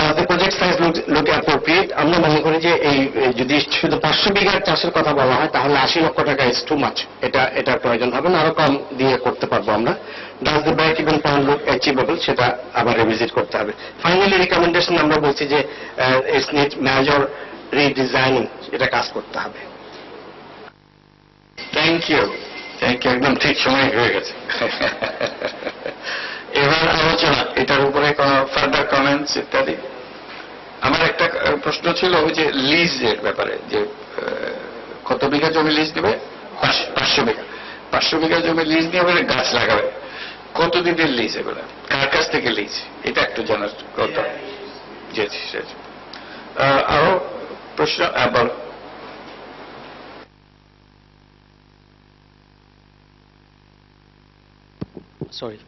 Does the project size look appropriate? আমরা মনে করি যে এই যদি শুধু 500 বিঘার চাষের কথা বলা হয় তাহলে 80 লক্ষ টাকা ইজ টু মাচ, এটার প্রয়োজন হবে না, আরো কম দিয়ে করতে পারবো আমরা। Does the break even point look achievable? সেটা আবার রিভিজিট করতে হবে। ফাইনালি রিকমেন্ডেশন আমরা বলছি যে ইটস নিড মেজর রিডিজাইনিং, এটা কাজ করতে হবে। থ্যাংক ইউ, একদম ঠিক সময় হয়ে গেছে। এবার আলোচনা, এটার উপরে কোনো ফার্দার কমেন্টস ইত্যাদি। আমার একটা প্রশ্ন ছিল ওই যে লিজের ব্যাপারে, যে কত বিঘা জমি লিজ নেবে? 500 বিঘা। 500 বিঘা জমি লিজ নিয়ে এবারে গাছ লাগাবে, কতদিনের লিজ এগুলো, কার কাছ থেকে লিজ, এটা একটু জানার কথা। আরো প্রশ্ন আবার সরি,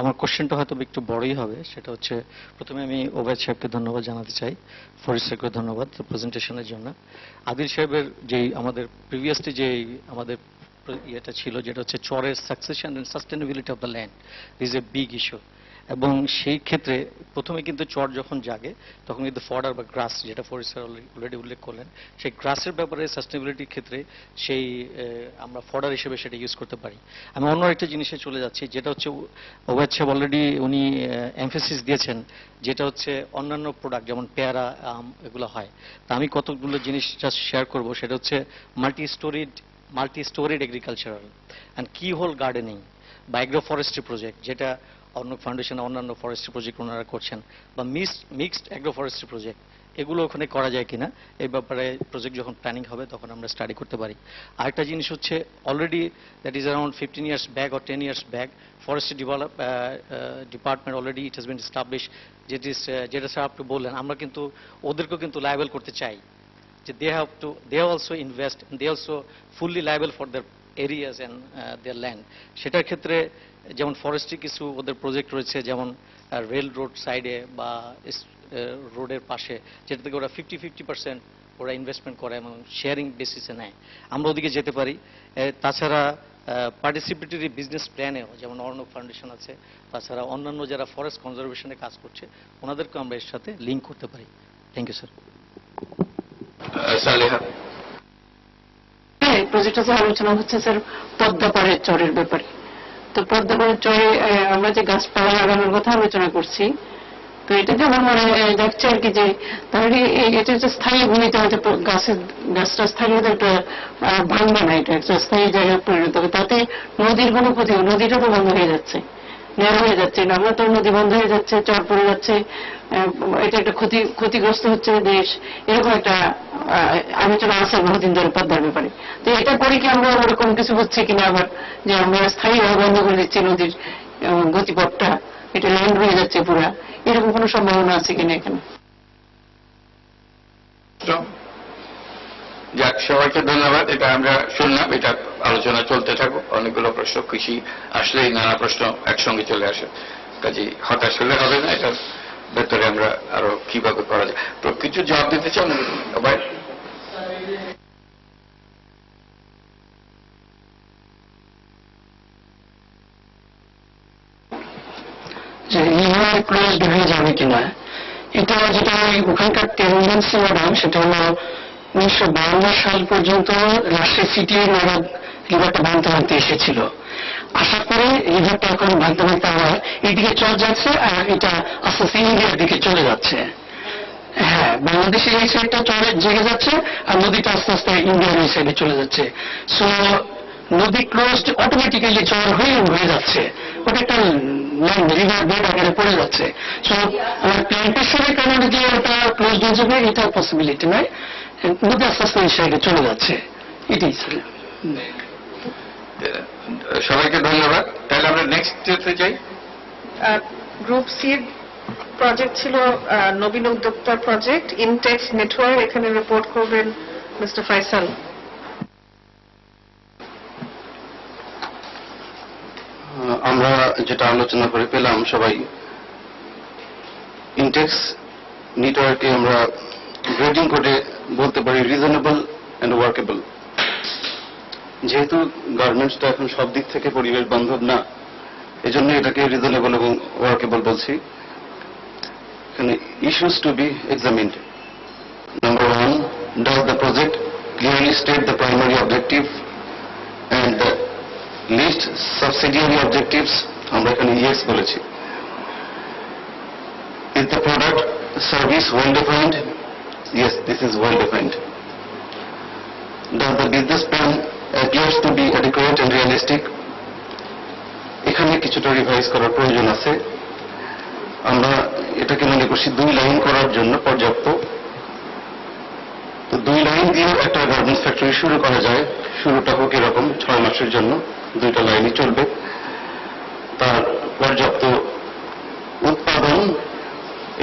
আমার কোশ্চেনটা হয়তো একটু বড়ই হবে। সেটা হচ্ছে, প্রথমে আমি ওবায়দ সাহেবকে ধন্যবাদ জানাতে চাই, ফরিদ সাহেবকে ধন্যবাদ প্রেজেন্টেশনের জন্য। আদিল সাহেবের যেই আমাদের প্রিভিয়াসলি যে আমাদের ইয়েটা ছিল, যেটা হচ্ছে চরের succession and sustainability of the land is a big issue. এবং সেই ক্ষেত্রে প্রথমে কিন্তু চর যখন জাগে তখন কিন্তু ফডার বা গ্রাস, যেটা ফরেস্ট স্যার অলরেডি উল্লেখ করলেন, সেই গ্রাসের ব্যাপারে সাস্টেনেবিলিটির ক্ষেত্রে সেই আমরা ফডার হিসেবে সেটা ইউজ করতে পারি। আমি অন্য একটা জিনিসে চলে যাচ্ছি, যেটা হচ্ছে ওবায়দ সাহেব অলরেডি উনি এমফেসিস দিয়েছেন, যেটা হচ্ছে অন্যান্য প্রোডাক্ট যেমন পেয়ারা, আম, এগুলো হয়। তা আমি কতগুলো জিনিস জাস্ট শেয়ার করব, সেটা হচ্ছে মাল্টি স্টোরিড এগ্রিকালচারাল অ্যান্ড কি হোল গার্ডেনিং বা অ্যাগ্রো ফরেস্ট্রি প্রজেক্ট, যেটা অন্য ফাউন্ডেশন অন্যান্য ফরেস্ট্রি প্রজেক্ট ওনারা করছেন, বা মিক্সড অ্যাগ্রো ফরেস্ট্রি প্রজেক্ট, এগুলো ওখানে করা যায় কিনা এই ব্যাপারে প্রজেক্ট যখন প্ল্যানিং হবে তখন আমরা স্টাডি করতে পারি। আরেকটা জিনিস হচ্ছে already that is around 15 years back or 10 years back forestry department already it has been establish, যেটা স্যার আপনি বললেন, আমরা কিন্তু ওদেরকেও কিন্তু লায়াবল করতে চাই, যে they also invest and they also fully liable for their areas and their land। সেটার ক্ষেত্রে যেমন ফরেস্ট্রি কিছু ওদের প্রজেক্ট রয়েছে, যেমন রেল রোড সাইডে বা রোডের পাশে, যেটা থেকে ওরা 50% ওরা ইনভেস্টমেন্ট করে এবং শেয়ারিং বেসিসে নেয়, আমরা ওদিকে যেতে পারি। তাছাড়া পার্টিসিপেটরি বিজনেস প্ল্যানেও যেমন অর্ণব ফাউন্ডেশন আছে, তাছাড়া অন্যান্য যারা ফরেস্ট কনজারভেশনে কাজ করছে ওনাদেরকেও আমরা এর সাথে লিঙ্ক করতে পারি। Thank you sir. সালেহা, প্রজেক্টটা যে আলোচনা হচ্ছে স্যার পদ্মাপাড়ের চরের ব্যাপারে। তো পদ্মাপাড়ের চরে আমরা যে গাছপালা লাগানোর কথা আলোচনা করছি, তো এটা যেমন মানে দেখছে আর কি, যে তাহলে এটা হচ্ছে স্থায়ী ভূমিতে হয়তো গাছটা স্থায়ী হতে একটা ভাঙবে না, এটা একটা স্থায়ী জায়গায় পরিণত হবে। তাতে নদীর কোনো ক্ষতি, নদীটা তো বন্ধ হয়ে যাচ্ছে, নেওয়া হয়ে যাচ্ছে, আমরা তো নদী বন্ধ হয়ে যাচ্ছে, চর পড়ে যাচ্ছে, এটা একটা ক্ষতিগ্রস্ত হচ্ছে দেশ, এরকম একটা আলোচনা আছে বহুদিন ধরে পদ্মার ব্যাপারে। তো এটা করে কি আমরা ওরকম কিছু হচ্ছে কিনা আবার, যে আমরা স্থায়ীভাবে বন্ধ করে দিচ্ছি নদীর গতিপথটা, এটা ল্যান্ড হয়ে যাচ্ছে পুরা, এরকম কোনো সম্ভাবনা আছে কিনা এখানে? যাক, সবাইকে ধন্যবাদ। এটা আমরা শুনলাম, এটা আলোচনা চলতে থাকুক। অনেকগুলো প্রশ্ন, কৃষি আসলেই নানা প্রশ্ন একসঙ্গে চলে আসে, কাজে হতাশ হলে হবে না, এটার ভেতরে আমরা আরো কিভাবে করা যায়। তো কিছু জবাব দিতে চান ভাই? যে এইভাবে ক্লোজড হয়ে যাবে কিনা, এটা যেটা ওখানকার টেন্ডেন্সি ম্যাডাম, সেটা হলো 1952 সাল পর্যন্ত রাজশাহী সিটি নাগাদ রিভারটা ভাঙতে ভাঙতে এসেছিল। আশা করে রিভারটা এখন ভাঙতে ভাঙতে আবার এইদিকে চলে যাচ্ছে, আর এটা আস্তে আস্তে ইন্ডিয়ার দিকে চলে যাচ্ছে। হ্যাঁ, বাংলাদেশের এই সাইডটা চলে জেগে যাচ্ছে, আর নদীটা আস্তে আস্তে ইন্ডিয়ার এই সাইডে চলে যাচ্ছে। সো নদী ক্লোজড অটোমেটিক্যালি চর হয়ে যাচ্ছে, ওটা একটা রিভার বেড আকারে পড়ে যাচ্ছে। সো প্ল্যান্টেশনের কারণে যে ওটা ক্লোজড হয়ে যাবে এটা পসিবিলিটি নয়, নদী আস্তে আস্তে এই সাইডে চলে যাচ্ছে, এটাই ছিল। সবাইকে ধন্যবাদ। তাহলে আমরা নেক্সট যেতে চাই। গ্রুপ সির প্রজেক্ট ছিল নবীন উদ্যোক্তা প্রজেক্ট, ইনটেক্স নেটওয়ার্ক। এখানে রিপোর্ট করবেন মিস্টার ফাইসাল। আমরা যেটা আলোচনা করে পেলাম সবাই, ইনটেক্স নেটওয়ার্কে আমরা গ্রেডিং করে বলতে পারি রিজনেবল অ্যান্ড ওয়ার্কেবল। যেহেতু গার্মেন্টসটা এখন সব দিক থেকে পরিবেশ বান্ধব না, এজন্য এটাকে রিজনেবল এবং ওয়ার্কেবল বলছি। এখানে issues to be examined. Number 1, does the project clearly state the primary objective and the least subsidiary objectives? আমরা এখানে ইয়েস বলেছি। Is the product service well defined? Yes, this is well defined. Does the business plan appears to be adequate and realistic? এখানে কিছুটা revise করার প্রয়োজন আছে। আমরা এটাকে মনে করছি 2 লাইন করার জন্য পর্যাপ্ত। তো 2 লাইন দিয়ে একটা গার্মেন্টস ফ্যাক্টরি শুরু করা যায়। শুরুটা হোক এরকম 6 মাসের জন্য 2টা লাইনই চলবে। তার পর্যাপ্ত উৎপাদন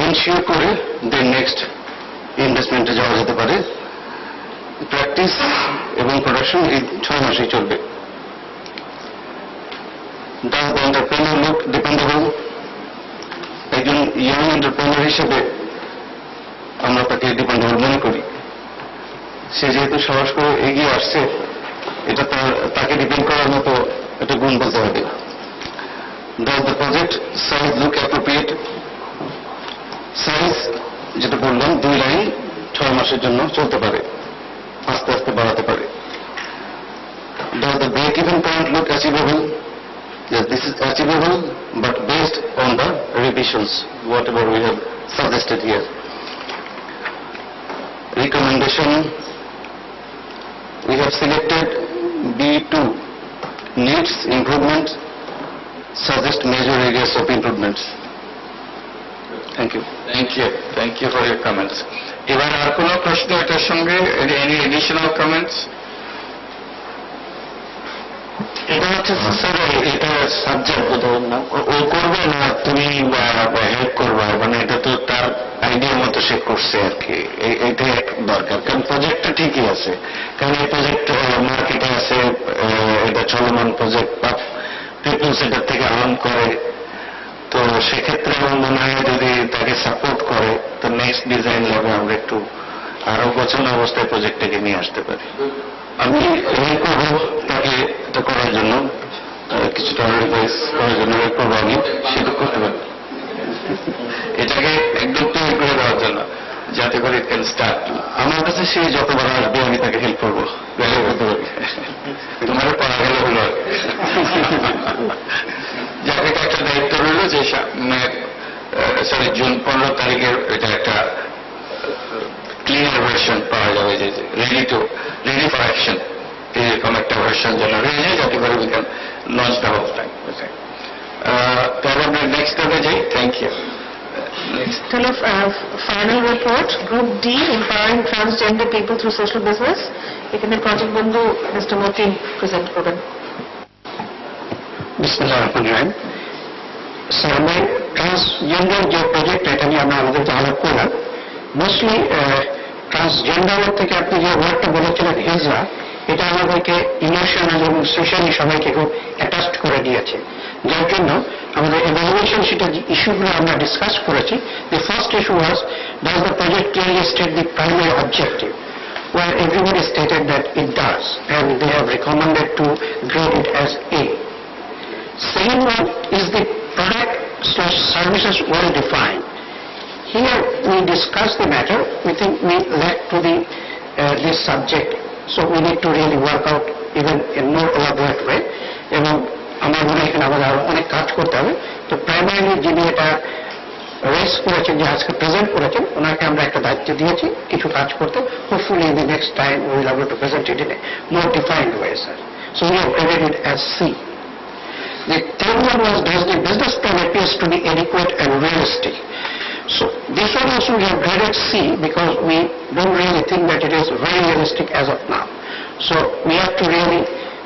এনশিওর করে দেন নেক্সট ইনভেস্টমেন্টে যাওয়া যেতে পারে। প্র্যাকটিস এবং প্রোডাকশন এই 6 মাসেই চলবে। Does the entrepreneur look dependable? একজন ইয়াং এন্টারপ্রেনার হিসেবে আমরা তাকে ডিপেন্ডেবল মনে করি। সে যেহেতু সাহস করে এগিয়ে আসছে, এটা তাকে ডিপেন্ড করার মতো একটা গুণ বলতে হবে। Does the project size look appropriate? Size যেটা বললাম 2 লাইন 6 মাসের জন্য চলতে পারে, আস্তে আস্তে বাড়াতে পারে। Does the break-even point look achievable? Yes, this is achievable, but based on the revisions, whatever we have suggested here. Recommendation, we have selected B2, needs improvement, suggest major areas of improvements. Thank you. Thank you for your comments. এবার আর কোনো প্রশ্ন এটার সঙ্গে? Any additional comments? এটা হচ্ছে sir, এটা subject বোধহয় না, ও করবে না তুমি হেল্প করবা, মানে এটা তো তার আইডিয়ার মতো সে করছে আর কি। এটাই দরকার, কারণ প্রজেক্টটা ঠিকই আছে, কারণ এই প্রজেক্ট মার্কেটে আছে, এটা চলমান প্রজেক্ট বা পিপল সেটার থেকে আর্ন করে। তো সেক্ষেত্রে আমার মনে হয় যদি তাকে সাপোর্ট করে তো নেক্সট ডিজাইন লেভে আমরা একটু আরো গোছানো অবস্থায় প্রজেক্টটাকে নিয়ে আসতে পারি। আমি হেল্প করবো তাকে এটা করার জন্য, কিছুটা রিভাইজ করার জন্য হেল্প করবো, আমি সেটা করতে পারি। এটাকে একদম তৈরি করে দেওয়ার জন্য, যাতে করে ইট ক্যান স্টার্ট। আমার কাছে সে যতবার আসবে আমি তাকে হেল্প করবো, হেল্প করতে পারি। তোমার পাওয়া গেল হলো, যাকে একটা দায়িত্ব রইল যে জুন 15 তারিখের এটা একটা ক্লিয়ার ভার্সন পাওয়া যাবে, যে রেডি ফর অ্যাকশন, এরকম একটা ভার্সন যেন হয়ে যায়, যাতে করে we can launch the whole time. তাহলে আমরা নেক্সট স্টেপে যাই। Thank you. Final report, group D, empowering transgender people through social business. এখানে প্রজেক্ট বন্ধু মিস্টার মতিন প্রেজেন্ট করবেন। বিসমিল্লাহির রহমানির রহিম। স্যার, আমি ট্রান্সজেন্ডার যে প্রজেক্ট, এটা নিয়ে আমরা আমাদের আলাপ করলাম। মোস্টলি ট্রান্সজেন্ডারের থেকে আপনি যে ওয়ার্ডটা বলেছিলেন হিজরা, এটা আমাদেরকে ইমোশনাল এবং সোশ্যালি সবাইকে খুব অ্যাটাচড করে দিয়েছে, যার জন্য আমাদের এভালুয়েশন সেটা যে ইস্যুগুলো আমরা ডিসকাস করেছি। The first issue was, does the project clearly state the primary objective, where everybody stated that it does, and they have recommended to grade it as A. Second one is the product/services well defined. Here we discussed the matter. We think we lack to this subject, so we need to really work out even in more elaborate way. এবং আমার মনে হয় এখানে আমাদের আরো অনেক কাজ করতে হবে। তো প্রাইমারিলি যিনি এটা রেস করেছেন, যে আজকে প্রেজেন্ট করেছেন, ওনাকে আমরা একটা দায়িত্ব দিয়েছি কিছু কাজ করতে। Hopefully in the next time we will able to present it in a more defined way, sir. So we have graded it as C. The third one was, does the business plan appears to be adequate and realistic? So this one also we have graded C, because we don't really think that it is very realistic as of now. So we have to really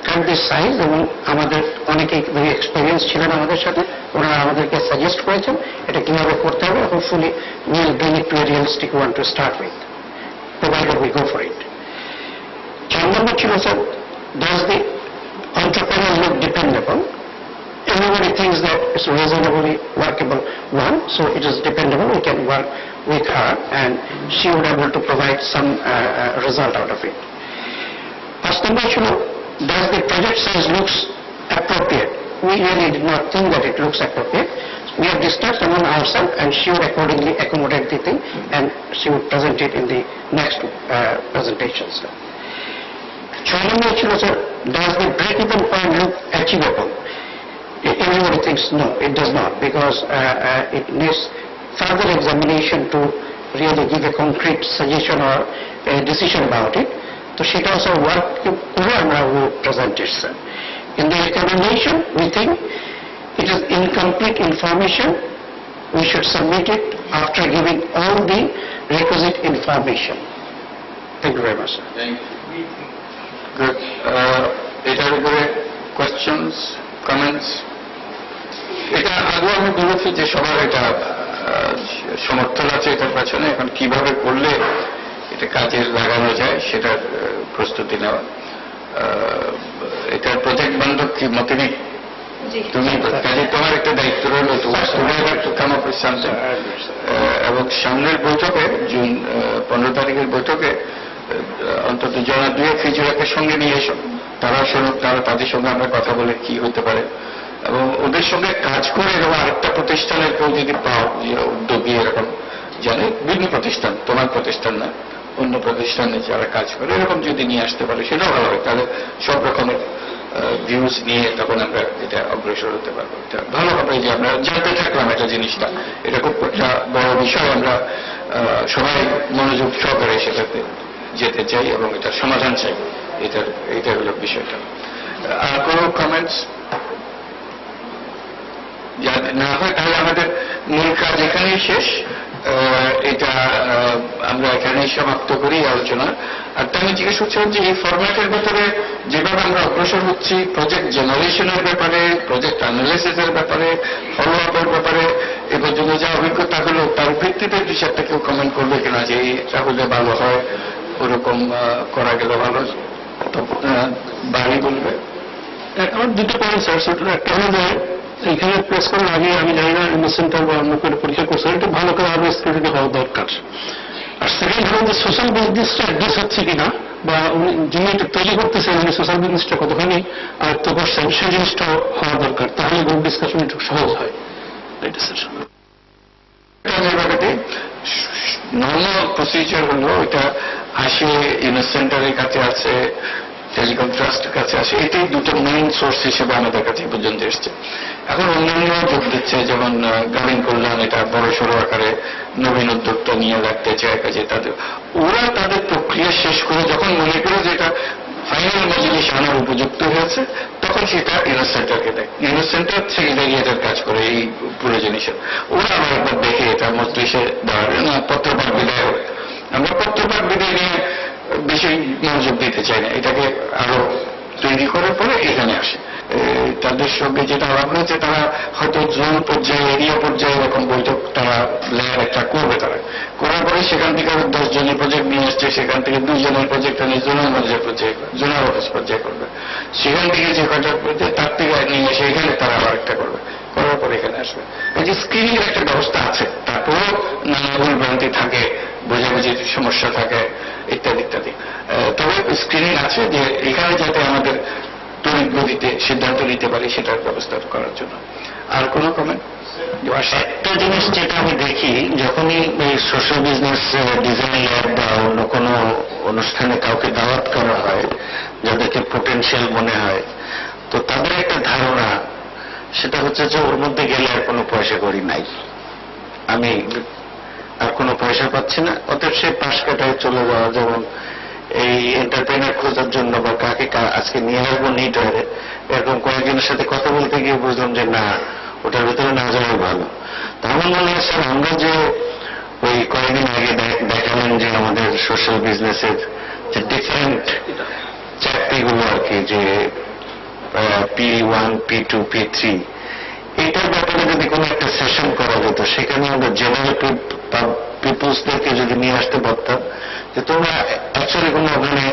cut this size, এবং আমাদের অনেকে very experience ছিলেন আমাদের সাথে, ওনারা আমাদেরকে suggest করেছেন এটা কিভাবে করতে হবে। Hopefully we will bring it to a realistic one to start with, provided we go for it. 4 নম্বর ছিল, sir, does the entrepreneur look dependable? Everybody thinks that it's a reasonably workable one, so it is dependable. We can work with her, and she would be able to provide some result out of it. First number, does the project size looks appropriate? We really did not think that it looks appropriate. We have discussed among ourselves, and she would accordingly accommodate the thing, and she would present it in the next presentation, sir. 6 number, sir, does the break-even point look achievable? Everybody thinks no, it does not, because it needs further examination to really give a concrete suggestion or a decision about it. So সেটা also work করে আমরা present it, sir. In the recommendation, we think it is incomplete information. We should submit it after giving all the requisite information. Thank you very much, sir. Thank you. Good. এটার উপরে questions, comments? এটা আগে আমি বলেছি যে সবার এটা সমর্থন আছে এটার পেছনে, এখন কিভাবে করলে এটা কাজে লাগানো যায় সেটার প্রস্তুতি নেওয়া। এটার প্রজেক্ট বান্ধব কি মতিনি, তুমি কাজে তোমার একটা দায়িত্ব রইল, তোমার কাম আপ উইথ সামথিং। এবং সামনের বৈঠকে, জুন 15 তারিখের বৈঠকে অন্তত জনা 2 ফিজিওকে সঙ্গে নিয়ে এসো, তারা শুনুক, তাদের সঙ্গে আমরা কথা বলে কি হতে পারে, এবং ওদের সঙ্গে কাজ করে এরকম আরেকটা প্রতিষ্ঠানের কেউ যদি পাও যে উদ্যোগী এরকম জানে, বিভিন্ন প্রতিষ্ঠান, তোমার প্রতিষ্ঠান না, অন্য প্রতিষ্ঠানে যারা কাজ করে এরকম যদি নিয়ে আসতে পারে সেটাও ভালো হয়। তাহলে সব রকমের ভিউজ নিয়ে তখন আমরা এটা অগ্রসর হতে পারবো। এটা ভালো হবে যে আমরা জানতে থাকলাম একটা জিনিসটা, এটা খুব একটা বড় বিষয়, আমরা সবাই মনোযোগ সহকারে সেটাতে যেতে চাই এবং এটার সমাধান চাই। এটা হলো বিষয়টা। আর কোনো কমেন্টস না হয় তাহলে আমাদের মূল কাজ এখানেই শেষ। এটা আমরা এখানেই সমাপ্ত করি আলোচনা। আর তাই আমি জিজ্ঞেস করছিলাম যে এই ফরম্যাটের ব্যাপারে যেভাবে আমরা অগ্রসর হচ্ছি, প্রজেক্ট জেনারেশনের ব্যাপারে, প্রজেক্ট অ্যানালিসিসের ব্যাপারে, ফলো আপের ব্যাপারে, এ পর্যন্ত যা অভিজ্ঞতা হলো তার ভিত্তিতে দু চারটা কেউ কমেন্ট করবে কিনা যে এটা হলে ভালো হয়, ওরকম করা গেলে ভালো, বাড়ি বলবে। আমার দুটো পয়েন্ট স্যার। একটা হলো যে এখানে প্রেস করার আগে আমি জানি না সেন্টার বা অন্য কোনো পরীক্ষা করছে, এটা ভালো করে আরো স্ক্রুটিনি হওয়া দরকার। আর সেকেন্ড হলো যে সোশ্যাল বিজনেসটা অ্যাড্রেস হচ্ছে কিনা, বা উনি যিনি এটা তৈরি করতেছেন উনি সোশ্যাল বিজনেসটা কতখানি আয়ত্ত করছেন সেই জিনিসটা হওয়া দরকার, তাহলে গ্রুপ ডিসকাশন একটু সহজ হয়। এটা স্যার নর্মাল প্রসিজার হলো এটা আসে ইউনিট সেন্টারের কাছে আছে, টেলিকম ট্রাস্টের কাছে আসে, এটাই দুটো মেইন সোর্স হিসেবে আমাদের কাছে পর্যন্ত এসছে। এখন অন্যান্য যোগ দিচ্ছে, যেমন গ্রামীণ কল্যাণ এটা বড় সড়ো আকারে নবীন উদ্যোক্তা নিয়ে রাখতে চায়, কাজে ওরা তাদের প্রক্রিয়া শেষ করে যখন মনে করে যে এটা ফাইনাল মজলিস আনার উপযুক্ত হয়েছে তখন সেটা ইউনিট সেন্টারকে দেয়। ইউনিট সেন্টার সেক্রেটারিয়েটের কাজ করে এই পুরো জিনিসের। ওরা আবার একবার দেখে এটা মজলিসে দেওয়ার পত্রপাঠ বিদায় হবে। আমরা পত্রপাঠ বিদায় নিয়ে বেশি মনোযোগ দিতে চাই না, এটাকে আরো তৈরি করার পরে এখানে আসে। তাদের সঙ্গে যেটা আলাপ হয়েছে তারা হয়তো জোন পর্যায়ে, এরিয়া পর্যায়ে এরকম বৈঠক তারা লেয়ার একটা করবে, তারা করার পরে সেখান থেকে 10 জনের প্রজেক্ট নিয়ে আসছে, সেখান থেকে 2 জনের প্রজেক্ট নিয়ে জোনাল ম্যানেজার পর্যায়ে, জোনাল অফিস পর্যায়ে করবে, সেখান থেকে যে কয়টা করবে তার থেকে নিয়ে এসে এখানে তারা আবার একটা করবে, করার পরে এখানে আসবে। এই যে স্ক্রিনিং একটা ব্যবস্থা আছে, তারপরেও নানা ভুল ভ্রান্তি থাকে, বোঝাবুঝির সমস্যা থাকে, ইত্যাদি ইত্যাদি। তবে স্ক্রিনিং আছে যে এখানে যাতে আমাদের তড়িৎ গতিতে সিদ্ধান্ত নিতে পারি সেটার ব্যবস্থা করার জন্য। আর কোনো কমেন্ট? একটা জিনিস যেটা আমি দেখি, যখনই এই সোশ্যাল বিজনেস ডিজাইন ল্যাব বা অন্য কোনো অনুষ্ঠানে কাউকে দাওয়াত করা হয় যাদেরকে পোটেনশিয়াল মনে হয়, তো তাদের একটা ধারণা সেটা হচ্ছে যে ওর মধ্যে গেলে আর কোনো পয়সা করি নাই, আমি আর কোনো পয়সা পাচ্ছি না, অতএব সে পাশ কাটায় চলে যাওয়া। যেমন এই এন্টারপ্রেনার খোঁজার জন্য বা কাকে আজকে নিয়ে আসবো নিট হয়ে, এরকম কয়েকজনের সাথে কথা বলতে গিয়ে বুঝলাম যে না, ওটার ভিতরে না যাওয়াই ভালো। তা আমার মনে হয় স্যার, আমরা যে ওই কয়েকদিন আগে দেখালেন যে আমাদের সোশ্যাল বিজনেসের যে ডিফারেন্ট চাকরিগুলো আর কি, যে P1, P2, P3, এটার ব্যাপারে যদি কোনো একটা সেশন করা যেত, সেখানে আমরা জেনারেল পিপলসদেরকে যদি নিয়ে আসতে পারতাম যে তোমরা অ্যাকচুয়ালি কোনো ওখানে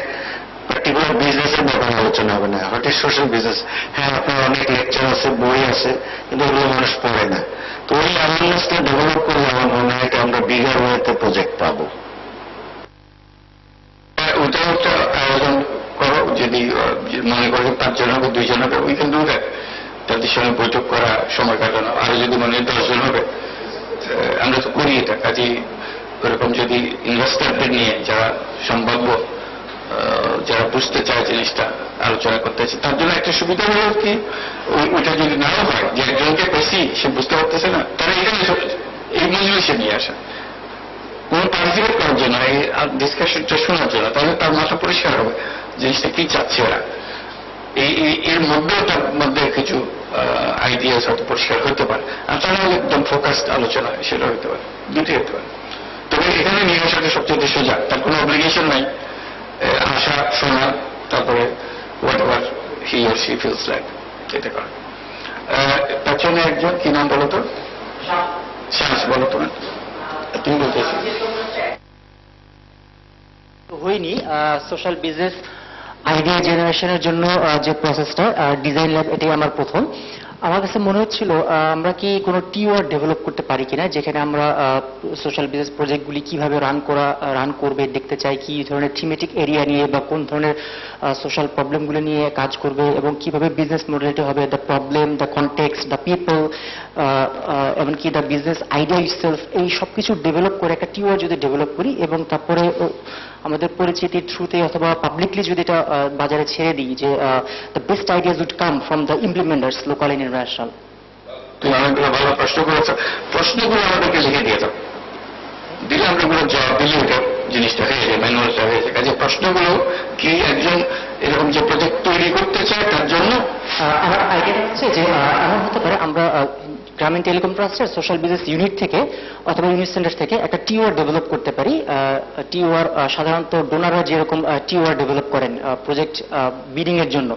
পার্টিকুলার বিজনেসের ব্যাপারে আলোচনা হবে না, হোয়াট ইজ সোশ্যাল বিজনেস। হ্যাঁ, আপনার অনেক লেকচার আছে, বই আছে, কিন্তু ওগুলো মানুষ পড়ে না। তো ওই অ্যাওয়ারনেসটা ডেভেলপ করলে আমার মনে হয় আমরা বিগার ওয়েতে প্রজেক্ট পাবো। ওটাও একটা আয়োজন করো, যদি মনে করো 5 জন হবে, 2 জন হবে, উই ক্যান ডু দ্যাট। তাদের সঙ্গে বৈঠক করা, সময় কাটানো। আরো যদি মনে হয় 10 জন হবে, আমরা তো করি এটা। কাজে ওরকম যদি ইনভেস্টারদের নিয়ে যারা সম্ভাব্য, যারা বুঝতে চায় জিনিসটা আলোচনা করতে চায়, তার জন্য একটা সুবিধা হলো কি, ওইটা যদি নাও হয় যে একজনকে বেশি সে বুঝতে পারতেছে না, তারা এখানে এই মজলিসে নিয়ে আসা, কোন পার্টিসিপেট করার জন্য, এই ডিসকাশনটা শোনার জন্য, তাহলে তার মাথা পরিষ্কার হবে জিনিসটা কি চাচ্ছে ওরা। এর মধ্যেও তার মধ্যে কিছু আইডিয়াস হয়তো পরিষ্কার হতে পারে, আর তাহলে একদম ফোকাসড আলোচনা সেটা হতে পারে, দুটি হতে পারে। তবে এখানে নিয়ে আসাটা সবচেয়ে সোজা, তার কোনো অব্লিগেশন নাই, আসা, শোনা, তারপরে what ever he or she feels like এটা করা। তার জন্য একজন, কি নাম বলো তো? শ্বাস বলো তোমার, তুমি বলতেছি। হয়নি সোশ্যাল বিজনেস আইডিয়া জেনারেশনের জন্য যে প্রসেসটা ডিজাইন ল্যাব, এটাই আমার প্রথম। আমার কাছে মনে হচ্ছিল আমরা কি কোনো টিওয়ার ডেভেলপ করতে পারি কিনা, যেখানে আমরা সোশ্যাল বিজনেস প্রজেক্টগুলি কিভাবে রান করবে দেখতে চাই, কি ধরনের থিমেটিক এরিয়া নিয়ে বা কোন ধরনের সোশ্যাল প্রবলেমগুলো নিয়ে কাজ করবে এবং কিভাবে বিজনেস মডেলটি হবে, the problem, the context, the people, এমনকি দ্য বিজনেস আইডিয়া ইটসেলফ, এই সব কিছু ডেভেলপ করে একটা টিওয়ার যদি ডেভেলপ করি এবং তারপরে আমাদের পরিচিতির থ্রুতে অথবা পাবলিকলি যদি এটা বাজারে ছেড়ে দিই যে the best ideas would come from the implementers local and international. তুমি অনেকগুলো ভালো প্রশ্ন করেছো, প্রশ্নগুলো আমাদেরকে লিখে দিয়ে দাও, দিলে আমরা গুলো জবাব দিলে এটা জিনিসটা হয়ে যায়, ম্যানুয়ালটা হয়ে যায়। কাজে প্রশ্নগুলো কি একজন এরকম যে প্রজেক্ট তৈরি করতে চায় তার জন্য আমার আইডিয়া হচ্ছে যে এমন হতে পারে আমরা গ্রামীণ টেলিকম ট্রাস্টের সোশ্যাল বিজনেস ইউনিট থেকে অথবা ইউনিট সেন্টার থেকে একটা টিওআর ডেভেলপ করতে পারি। টিওআর সাধারণত ডোনাররা যেরকম টিওআর ডেভেলপ করেন প্রজেক্ট বিডিং এর জন্য,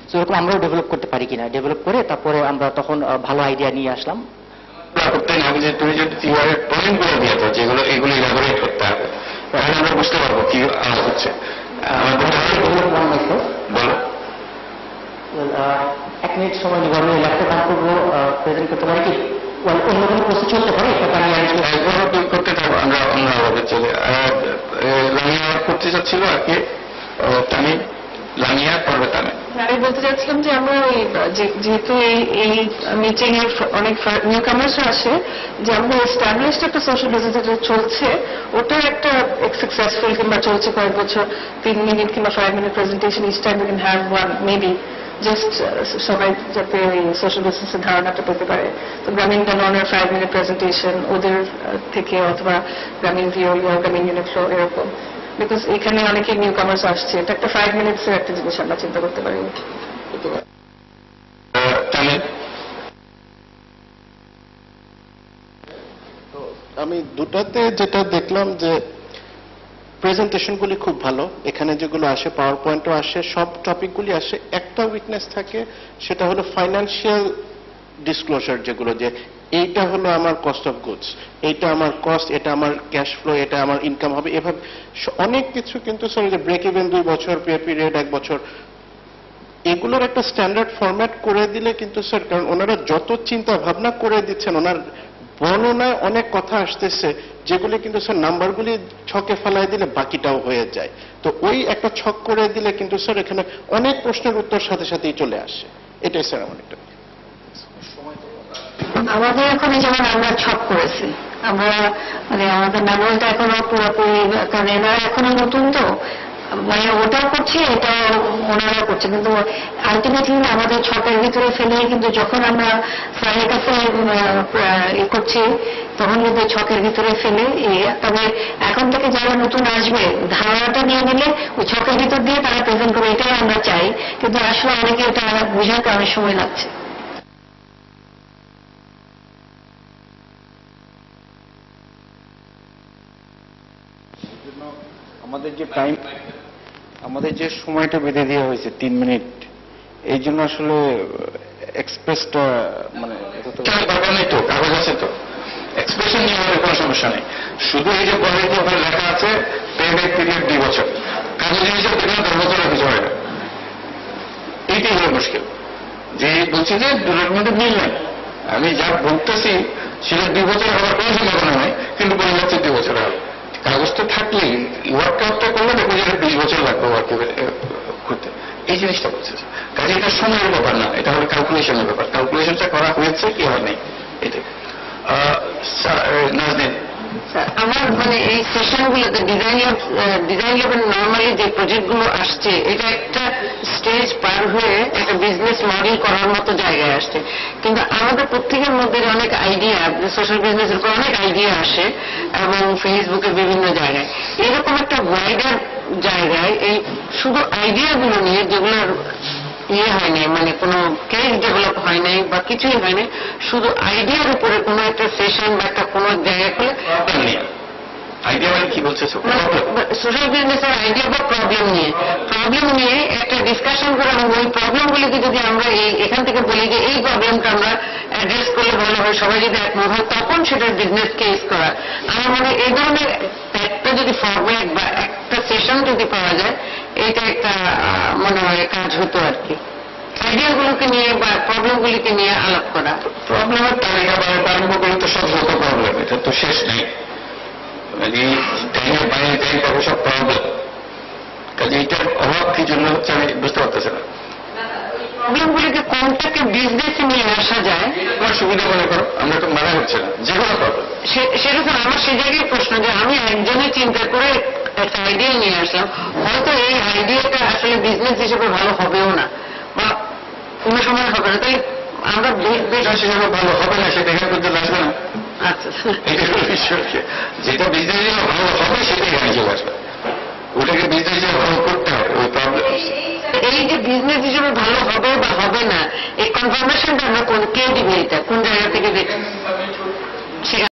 সেরকম আমরাও ডেভেলপ করতে পারি কিনা, ডেভেলপ করে তারপরে আমরা তখন ভালো আইডিয়া নিয়ে আসলাম। করতে না যে তুমি যদি টিওআরের পয়েন্ট গুলো দিয়ে দাও যেগুলো এগুলো ইলাবোরেট করতে হবে, তাহলে আমরা বুঝতে পারবো কি হচ্ছে। বলো, 1 মিনিট সময় নিব, আমি ল্যাপটপ অন করবো, প্রেজেন্ট করতে পারি কি, অন্য কোনো প্রশ্ন চলতে পারে করতে থাকবো আমরা অন্যভাবে চলে। লামিয়া করতে চাচ্ছিল আর কি, তামিম, লামিয়া করবে তামিম। আমি বলতে চাচ্ছিলাম যে আমরা যেহেতু এই মিটিং এর অনেক নিউ কামার্স আসে, যে আমরা এস্টাবলিশড একটা সোশ্যাল বিজনেস যেটা চলছে ওটা একটা সাকসেসফুল কিংবা চলছে কয়েক বছর, 3 মিনিট কিংবা 5 minute presentation each time you can have one maybe, just সবাই যাতে ওই সোশ্যাল বিজনেসের ধারণাটা পেতে পারে। তো গ্রামীণ ডনরের 5 মিনিট প্রেজেন্টেশন ওদের থেকে, অথবা গ্রামীণ ভিওলিয়া, গ্রামীণ ইউনিফ্লো, এরকম, বিকজ এখানে অনেকে নিউ কামার্স আসছে, এটা একটা 5 মিনিটসের একটা জিনিস আমরা চিন্তা করতে পারি। আমি দুটাতে যেটা দেখলাম যে প্রেজেন্টেশনগুলি খুব ভালো, এখানে যেগুলো আসে পাওয়ার পয়েন্টও আসে, সব টপিকগুলি আসে। একটা উইকনেস থাকে, সেটা হলো ফাইন্যান্সিয়াল ডিসক্লোজার, যেগুলো যে এইটা হলো আমার কস্ট অফ গুডস, এইটা আমার কস্ট, এটা আমার ক্যাশ ফ্লো, এটা আমার ইনকাম হবে, এভাবে অনেক কিছু। কিন্তু স্যার যে ব্রেক ইভেন 2 বছর, পে পিরিয়ড 1 বছর, এগুলোর একটা স্ট্যান্ডার্ড ফরম্যাট করে দিলে কিন্তু স্যার, কারণ ওনারা যত চিন্তা ভাবনা করে দিচ্ছেন, ওনার বর্ণনায় অনেক কথা আসতেছে যেগুলি কিন্তু স্যার নাম্বারগুলি ছকে ফেলায় দিলে বাকিটাও হয়ে যায়। তো ওই একটা ছক করে দিলে কিন্তু স্যার এখানে অনেক প্রশ্নের উত্তর সাথে সাথেই চলে আসে। এটাই স্যার আমার একটা। আমাদের এখন যেমন আমরা ছক করেছি, আমরা মানে আমাদের ম্যানুয়ালটা এখনো পুরোপুরি, কারণ এরা এখনো নতুন, তো মানে ওটাও করছি, এটা ওনারা করছে, কিন্তু আলটিমেটলি আমাদের ছকের ভিতরে ফেলে কিন্তু যখন আমরা স্যারের কাছে করছি তখন কিন্তু ছকের ভিতরে ফেলে, তবে এখন থেকে যারা নতুন আসবে ধারণাটা নিয়ে নিলে ওই ছকের ভিতর দিয়ে তারা প্রেজেন্ট করে, এটাই আমরা চাই। কিন্তু আসলে অনেকে এটা বোঝাতে অনেক সময় লাগছে। আমাদের যে সময়টা বেঁধে দেওয়া হয়েছে 3 মিনিট, এই জন্য আসলে এক্সপ্রেসটা মানে দরকার নেই তো, কাগজ আছে তো, এক্সপ্রেশন নিয়ে আমাদের কোনো সমস্যা নেই। শুধু এই যে পয়েন্টের উপরে লেখা আছে পে ব্যাক পিরিয়ড 2 বছর, কাগজ হিসেবে দেখলাম 10 বছর কিছু হয় না, এইটাই হলো মুশকিল। যে বলছি যে দুটোর মধ্যে মিল নেই, আমি যা বলতেছি সেটা 2 বছর হওয়ার কোনো সম্ভাবনা নেই, কিন্তু বলে যাচ্ছে 2 বছর হবে। কাগজটা থাকলেই ওয়ার্কআউটটা করলে দেখবো যে 20 বছর লাগবে ওয়ার্ক করতে, এই জিনিসটা বলছে। কাজে এটা সময়ের ব্যাপার না, এটা হলো ক্যালকুলেশনের ব্যাপার, ক্যালকুলেশনটা করা হয়েছে কি হয় নাই এটাই। নাজনীন, আমার মানে এই সেশনগুলোতে ডিজাইন লেভেল নর্মালি যে প্রজেক্টগুলো আসছে, এটা একটা স্টেজ পার হয়ে একটা বিজনেস মডেল করার মতো জায়গায় আসছে। কিন্তু আমাদের প্রত্যেকের মধ্যে অনেক আইডিয়া, সোশ্যাল বিজনেসের উপর অনেক আইডিয়া আসে এবং ফেসবুকের বিভিন্ন জায়গায়, এরকম একটা ওয়াইডার জায়গায় এই শুধু আইডিয়াগুলো নিয়ে যেগুলোর হয় নাই, মানে কোনো কেস ডেভেলপ হয় নাই বা কিছুই হয় নাই, শুধু আইডিয়ার উপরে কোনো একটা সেশন বা একটা কোনো জায়গা খুলে আইডিয়া মানে কি বলছে সোশ্যাল বিজনেসের আইডিয়া বা প্রবলেম নিয়ে একটা ডিসকাশন করে, এবং ওই প্রবলেমগুলিকে যদি আমরা এখান থেকে বলি যে এই প্রবলেমটা আমরা অ্যাড্রেস করলে ভালো হয়, সবাই যদি একমত হয়, তখন সেটার বিজনেস কেস করা। আমার মনে হয় এই ধরনের একটা যদি ফরম্যাট বা একটা সেশন যদি পাওয়া যায়, এটা একটা মনে হয় কাজ হতো আর কি। আইডিয়াগুলোকে নিয়ে বা প্রবলেমগুলিকে নিয়ে আলাপ করা। প্রবলেমের তালিকা আরম্ভ করে তো সব যত প্রবলেম, এটা তো শেষ নেই, মানে ট্যাঙ্কের বাইরে ট্যাঙ্ক পাবো সব প্রবলেম, কাজে এটার অভাব কি জন্য হচ্ছে আমি বুঝতে পারতেছি না। প্রবলেমগুলিকে কোনটাকে বিজনেসে নিয়ে আসা যায় আমার সুবিধা মনে করো, আমরা তো মানা হচ্ছে না, যে কোনো প্রবলেম। সেরকম আমার সে জায়গায় প্রশ্ন যে আমি একজনে চিন্তা করে একটা আইডিয়া নিয়ে আসলাম, হয়তো এই আইডিয়াটা আসলে বিজনেস হিসেবে ভালো হবেও না বা কোনো সময় হবে না, তাই আমরা হিসেবে ভালো হবে না সেটা এখানে করতে আসবে না। আচ্ছা, এটা হলো ঈশ্বরকে, যেটা বিজনেস হিসেবে ভালো হবে সেটাই এখানে চলে আসবে, ওটাকে বিজনেস হিসেবে ভালো করতে হবে। ওই প্রবলেম এই যে বিজনেস হিসেবে ভালো হবে বা হবে না এই কনফার্মেশনটা আমরা কে দিবে, এটা কোন জায়গা থেকে দেখি?